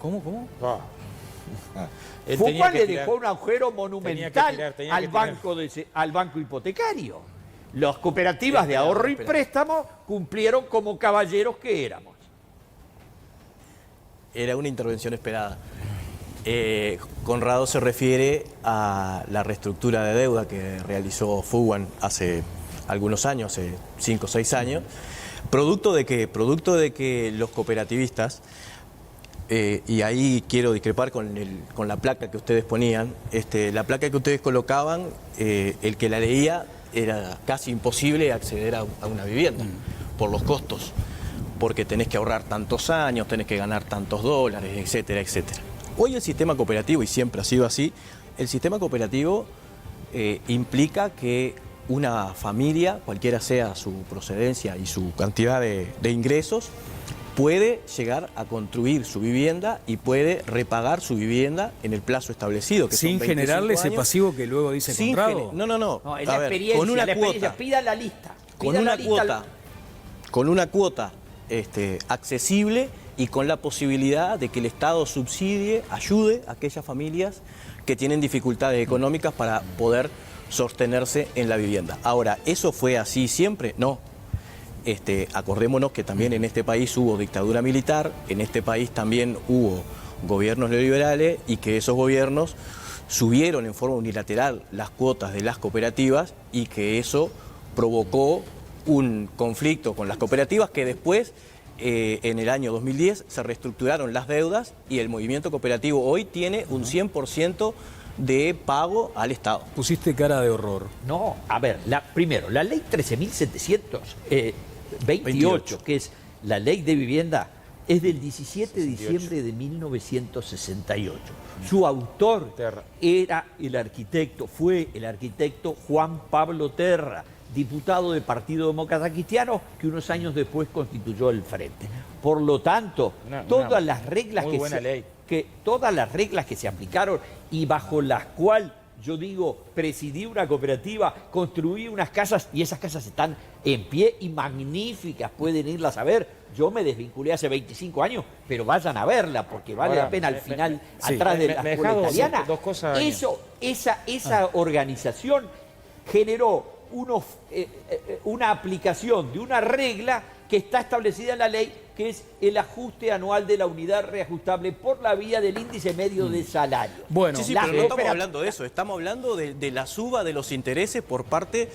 Fuchman le dejó un agujero monumental al banco hipotecario. Las cooperativas de ahorro y préstamo cumplieron como caballeros que éramos. Era una intervención esperada. Conrado se refiere a la reestructura de deuda que realizó Fuchman hace algunos años, hace 5 o 6 años, producto de que los cooperativistas, y ahí quiero discrepar con la placa que ustedes ponían, la placa que ustedes colocaban, el que la leía era casi imposible acceder a una vivienda por los costos, porque tenés que ahorrar tantos años, tenés que ganar tantos dólares, etcétera, etcétera. Hoy el sistema cooperativo, y siempre ha sido así, el sistema cooperativo implica que una familia, cualquiera sea su procedencia y su cantidad de ingresos, puede llegar a construir su vivienda y puede repagar su vivienda en el plazo establecido. Que sin son generarle ese años. pasivo que luego dice comprado. No. Es la experiencia, con una la cuota. experiencia. Pida la lista. Con una cuota accesible y con la posibilidad de que el Estado subsidie, ayude a aquellas familias que tienen dificultades económicas para poder sostenerse en la vivienda. Ahora, ¿eso fue así siempre? No. Acordémonos que también en este país hubo dictadura militar, en este país también hubo gobiernos neoliberales y que esos gobiernos subieron en forma unilateral las cuotas de las cooperativas y que eso provocó un conflicto con las cooperativas que después, en el año 2010, se reestructuraron las deudas y el movimiento cooperativo hoy tiene un 100% de pago al Estado. Pusiste cara de horror. No, a ver, primero, la ley 13.728, que es la ley de vivienda, es del 17 de diciembre de 1968. Su autor fue el arquitecto Juan Pablo Terra, diputado del Partido Demócrata Cristiano, que unos años después constituyó el Frente. Por lo tanto, todas las reglas que se aplicaron y bajo las cuales yo digo, presidí una cooperativa, construí unas casas y esas casas están en pie y magníficas, pueden irlas a ver. Yo me desvinculé hace 25 años, pero vayan a verla porque vale la pena al final, atrás de la escuela italiana. Esa organización generó una aplicación de una regla que está establecida en la ley, que es el ajuste anual de la unidad reajustable por la vía del índice medio de salario. Bueno, pero no estamos hablando de eso, estamos hablando de la suba de los intereses por parte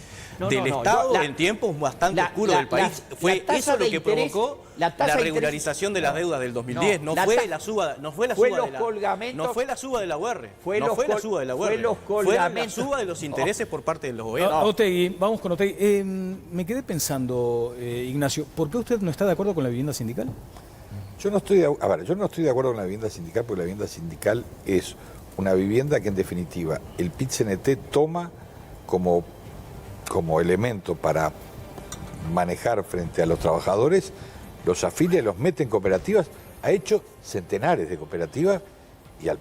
del Estado en tiempos bastante oscuros del país. Fue eso lo que provocó la regularización de las deudas del 2010. No fue la suba de la UR. Fue la suba de los intereses por parte de los gobiernos. Otegi, vamos con Otegi. Me quedé pensando, Ignacio, ¿por qué usted no está de acuerdo con la vivienda sindical? Yo no estoy de acuerdo con la vivienda sindical porque la vivienda sindical es una vivienda que en definitiva el PIT-CNT toma como elemento para manejar frente a los trabajadores, los afilia, los mete en cooperativas, ha hecho centenares de cooperativas y al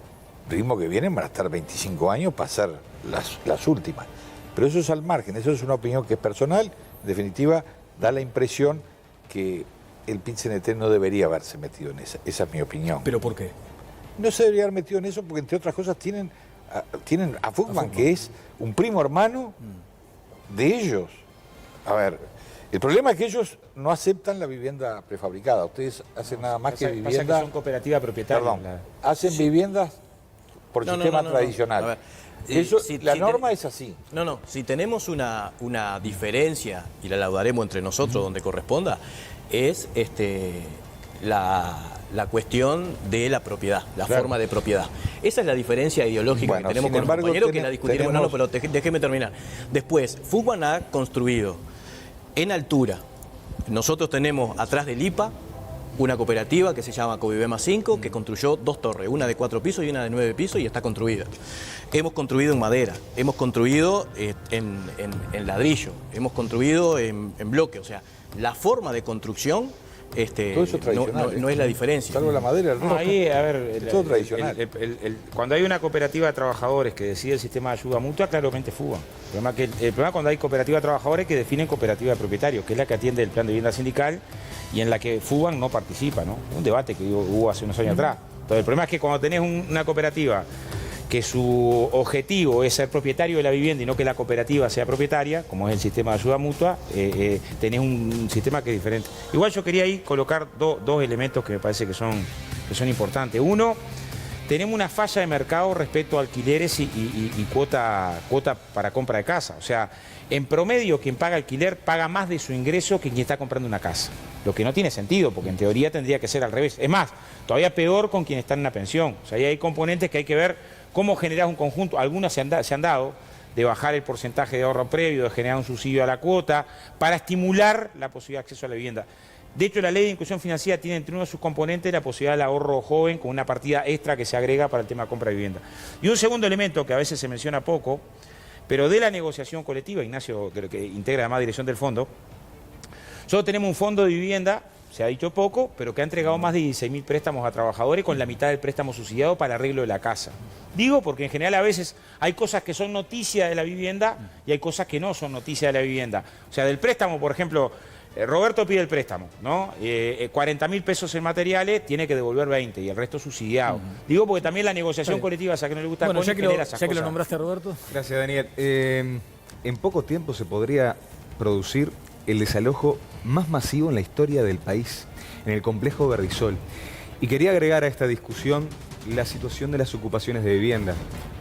ritmo que vienen van a estar 25 años para ser las últimas. Pero eso es al margen, eso es una opinión que es personal, en definitiva da la impresión que el PIT-CNT no debería haberse metido en esa es mi opinión. ¿Pero por qué? No se debería haber metido en eso porque entre otras cosas tienen a Fugman, que es un primo hermano de ellos. A ver, el problema es que ellos no aceptan la vivienda prefabricada. Ustedes hacen nada más que vivienda... Pasa que son cooperativas propietarias. Perdón, hacen viviendas por sistema tradicional. La norma es así. Si tenemos una diferencia, y la laudaremos entre nosotros donde corresponda, es la cuestión de la propiedad, la forma de propiedad. Esa es la diferencia ideológica que tenemos con los compañeros, que la discutiremos, pero déjeme terminar. Después, Fugman ha construido en altura. Nosotros tenemos atrás del IPA una cooperativa que se llama Covivema 5, que construyó 2 torres, una de 4 pisos y una de 9 pisos, y está construida. Hemos construido en madera, hemos construido en ladrillo, hemos construido en bloque, o sea, la forma de construcción no es la diferencia. Salvo la madera, el rojo. Ahí, a ver, todo tradicional. Cuando hay una cooperativa de trabajadores que decide el sistema de ayuda mutua, claramente fugan. El problema cuando hay cooperativa de trabajadores que definen cooperativa de propietarios, que es la que atiende el plan de vivienda sindical y en la que Fugman no participa, ¿no? Un debate que hubo hace unos años atrás. Entonces, el problema es que cuando tenés una cooperativa que su objetivo es ser propietario de la vivienda y no que la cooperativa sea propietaria, como es el sistema de ayuda mutua, tenés un sistema que es diferente. Igual yo quería ahí colocar dos elementos que me parece que son importantes. Uno, tenemos una falla de mercado respecto a alquileres y cuota para compra de casa. O sea, en promedio quien paga alquiler paga más de su ingreso que quien está comprando una casa. Lo que no tiene sentido, porque en teoría tendría que ser al revés. Es más, todavía peor con quien está en una pensión. O sea, ahí hay componentes que hay que ver cómo generar un conjunto. Algunas se han dado de bajar el porcentaje de ahorro previo, de generar un subsidio a la cuota, para estimular la posibilidad de acceso a la vivienda. De hecho, la ley de inclusión financiera tiene entre uno de sus componentes la posibilidad del ahorro joven con una partida extra que se agrega para el tema de compra de vivienda. Y un segundo elemento que a veces se menciona poco, pero de la negociación colectiva, Ignacio, que integra además dirección del fondo, nosotros tenemos un fondo de vivienda, se ha dicho poco, pero que ha entregado más de 16.000 préstamos a trabajadores con la mitad del préstamo subsidiado para arreglo de la casa. Digo porque en general a veces hay cosas que son noticia de la vivienda y hay cosas que no son noticia de la vivienda. O sea, del préstamo, por ejemplo, Roberto pide el préstamo, ¿no? 40.000 pesos en materiales, tiene que devolver 20 y el resto subsidiado. Digo porque también la negociación colectiva, esa que no le gusta, bueno, ya esas que lo cosas. nombraste, Roberto. Gracias, Daniel. En poco tiempo se podría producir el desalojo más masivo en la historia del país, en el complejo Berdisol. Y quería agregar a esta discusión la situación de las ocupaciones de vivienda.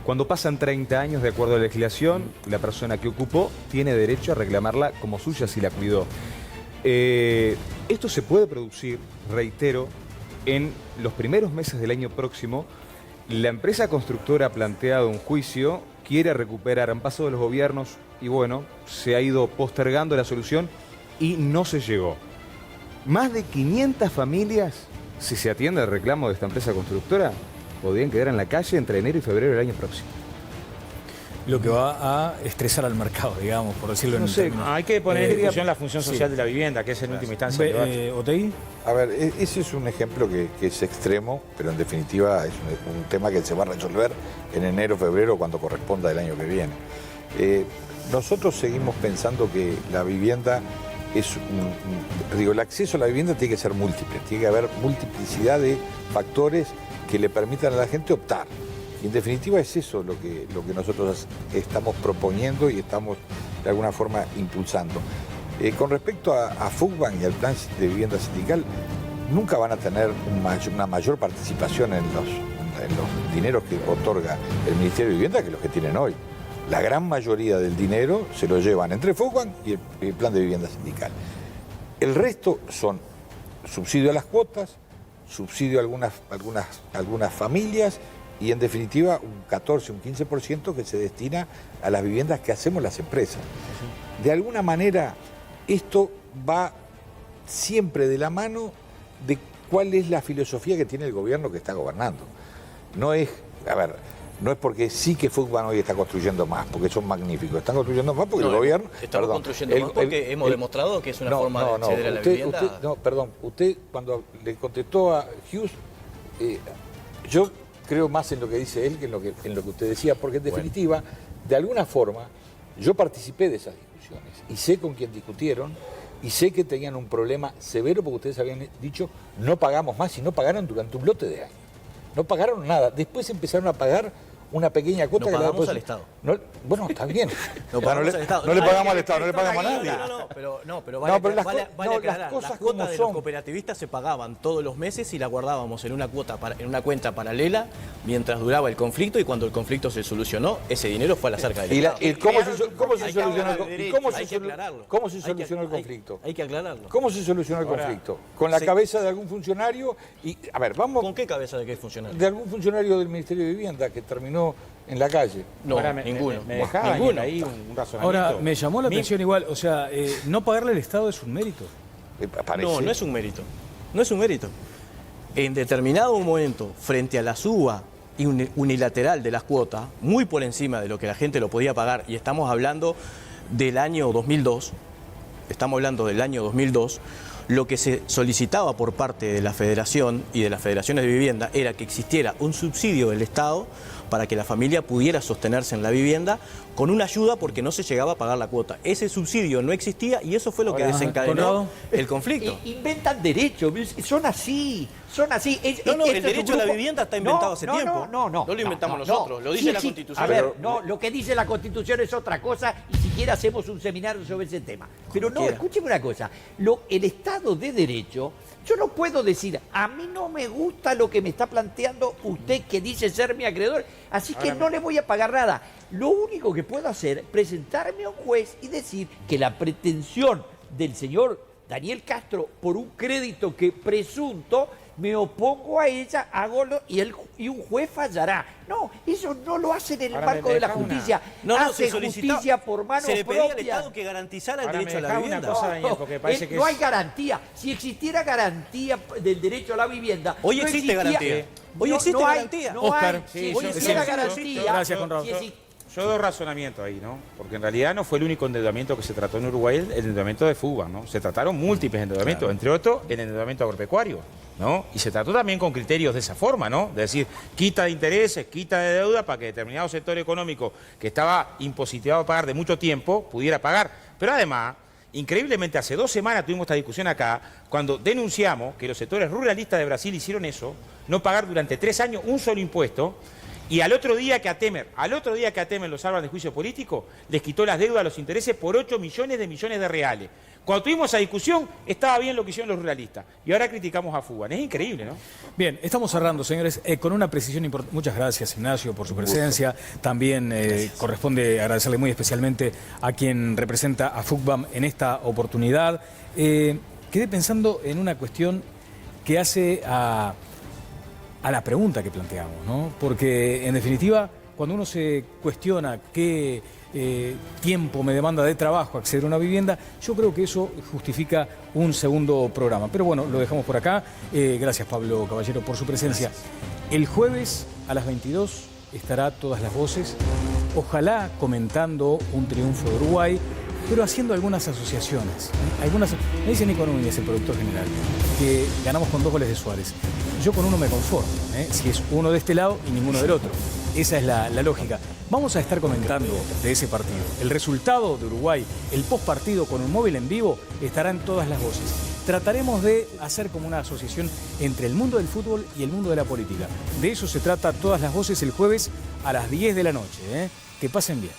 Cuando pasan 30 años, de acuerdo a la legislación, la persona que ocupó tiene derecho a reclamarla como suya si la cuidó. Esto se puede producir, reitero, en los primeros meses del año próximo. La empresa constructora ha planteado un juicio, quiere recuperar, han pasado los gobiernos y bueno, se ha ido postergando la solución y no se llegó. Más de 500 familias, si se atiende al reclamo de esta empresa constructora, podrían quedar en la calle entre enero y febrero del año próximo. Lo que va a estresar al mercado, digamos, por decirlo en términos. Hay que poner en discusión la función social de la vivienda, que es en última instancia el debate. ¿Otegi? A ver, ese es un ejemplo que es extremo, pero en definitiva es un tema que se va a resolver en enero, febrero, cuando corresponda el año que viene. Nosotros seguimos pensando que la vivienda es el acceso a la vivienda tiene que ser múltiple, tiene que haber multiplicidad de factores que le permitan a la gente optar. Y en definitiva es eso lo que nosotros estamos proponiendo y estamos de alguna forma impulsando. Con respecto a FUCBAN y al plan de vivienda sindical, nunca van a tener una mayor participación en los dineros que otorga el Ministerio de Vivienda que los que tienen hoy. La gran mayoría del dinero se lo llevan entre FUCBAN y el plan de vivienda sindical. El resto son subsidio a las cuotas, subsidio a algunas familias y en definitiva un 14, un 15% que se destina a las viviendas que hacemos las empresas. De alguna manera esto va siempre de la mano de cuál es la filosofía que tiene el gobierno que está gobernando. No es porque sí que FUCBAN hoy está construyendo más, porque son magníficos. Están construyendo más porque el gobierno... Estamos construyendo más porque hemos demostrado que es una forma de acceder a la vivienda. Usted cuando le contestó a Hughes, yo creo más en lo que dice él que en lo que usted decía, porque en definitiva, de alguna forma, yo participé de esas discusiones y sé con quién discutieron y sé que tenían un problema severo porque ustedes habían dicho no pagamos más y no pagaron durante un lote de años. No pagaron nada. Después empezaron a pagar una pequeña cuota. No pagamos al Estado. Bueno, está bien. No pagamos al Estado. No le pagamos al Estado, no le pagamos a nadie. Pero vale aclarar, las cuotas de los cooperativistas se pagaban todos los meses y la guardábamos en una cuenta paralela mientras duraba el conflicto y cuando el conflicto se solucionó, ese dinero fue a las arcas del Estado. ¿Y cómo se solucionó el conflicto? Hay que aclararlo. ¿Cómo se solucionó el conflicto? ¿Con la cabeza de algún funcionario? ¿Con qué cabeza de qué funcionario? De algún funcionario del Ministerio de Vivienda que terminó en la calle. No, ninguno. Me dejaba ahí un razonamiento. Ahora, me llamó la atención igual, o sea, no pagarle al Estado es un mérito. No es un mérito. No es un mérito. En determinado momento, frente a la suba unilateral de las cuotas, muy por encima de lo que la gente lo podía pagar, y estamos hablando del año 2002, lo que se solicitaba por parte de la Federación y de las federaciones de vivienda era que existiera un subsidio del Estado para que la familia pudiera sostenerse en la vivienda con una ayuda porque no se llegaba a pagar la cuota. Ese subsidio no existía y eso fue lo que desencadenó el conflicto. Inventan derechos, son así. El derecho a la vivienda está inventado hace tiempo. No lo inventamos nosotros, lo dice la Constitución. A ver, lo que dice la Constitución es otra cosa y siquiera hacemos un seminario sobre ese tema. Pero no, escúcheme una cosa, el Estado de Derecho, yo no puedo decir, a mí no me gusta lo que me está planteando usted que dice ser mi acreedor, así que no le voy a pagar nada. Lo único que puedo hacer es presentarme a un juez y decir que la pretensión del señor Daniel Castro por un crédito que presunto, me opongo a ella, y un juez fallará. No, eso no lo hacen en el marco de la justicia. Hace justicia por mano propia. Se le pedía al Estado que garantizara el derecho a la vivienda. No hay garantía. Si existiera garantía del derecho a la vivienda... Hoy existe garantía. Hoy existe garantía. Oscar, si existiera garantía... Gracias, Conrado. Yo doy razonamiento ahí, ¿no? Porque en realidad no fue el único endeudamiento que se trató en Uruguay, el endeudamiento de FUBA, ¿no? Se trataron múltiples endeudamientos, entre otros el endeudamiento agropecuario, ¿no? Y se trató también con criterios de esa forma, ¿no? De decir, quita de intereses, quita de deuda para que determinado sector económico que estaba impositivado a pagar de mucho tiempo pudiera pagar. Pero además, increíblemente, hace 2 semanas tuvimos esta discusión acá, cuando denunciamos que los sectores ruralistas de Brasil hicieron eso, no pagar durante 3 años un solo impuesto. Y al otro día que a Temer lo salvan de juicio político, les quitó las deudas, los intereses por 8 millones de reales. Cuando tuvimos esa discusión, estaba bien lo que hicieron los ruralistas. Y ahora criticamos a FUBA. Es increíble, ¿no? Bien, estamos cerrando, señores, con una precisión importante. Muchas gracias, Ignacio, por su presencia. También corresponde agradecerle muy especialmente a quien representa a FUCBAM en esta oportunidad. Quedé pensando en una cuestión que hace a la pregunta que planteamos, ¿no? Porque, en definitiva, cuando uno se cuestiona qué tiempo me demanda de trabajo acceder a una vivienda, yo creo que eso justifica un segundo programa. Pero bueno, lo dejamos por acá. Gracias, Pablo Caballero, por su presencia. El jueves a las 22 estará Todas las Voces, ojalá comentando un triunfo de Uruguay, pero haciendo algunas asociaciones. Me dice Nico Núñez, el productor general, que ganamos con 2 goles de Suárez. Yo con uno me conformo, si es uno de este lado y ninguno del otro. Esa es la lógica. Vamos a estar comentando de ese partido. El resultado de Uruguay, el postpartido con un móvil en vivo, estará en Todas las Voces. Trataremos de hacer como una asociación entre el mundo del fútbol y el mundo de la política. De eso se trata Todas las Voces el jueves a las 10 de la noche. Que pasen bien.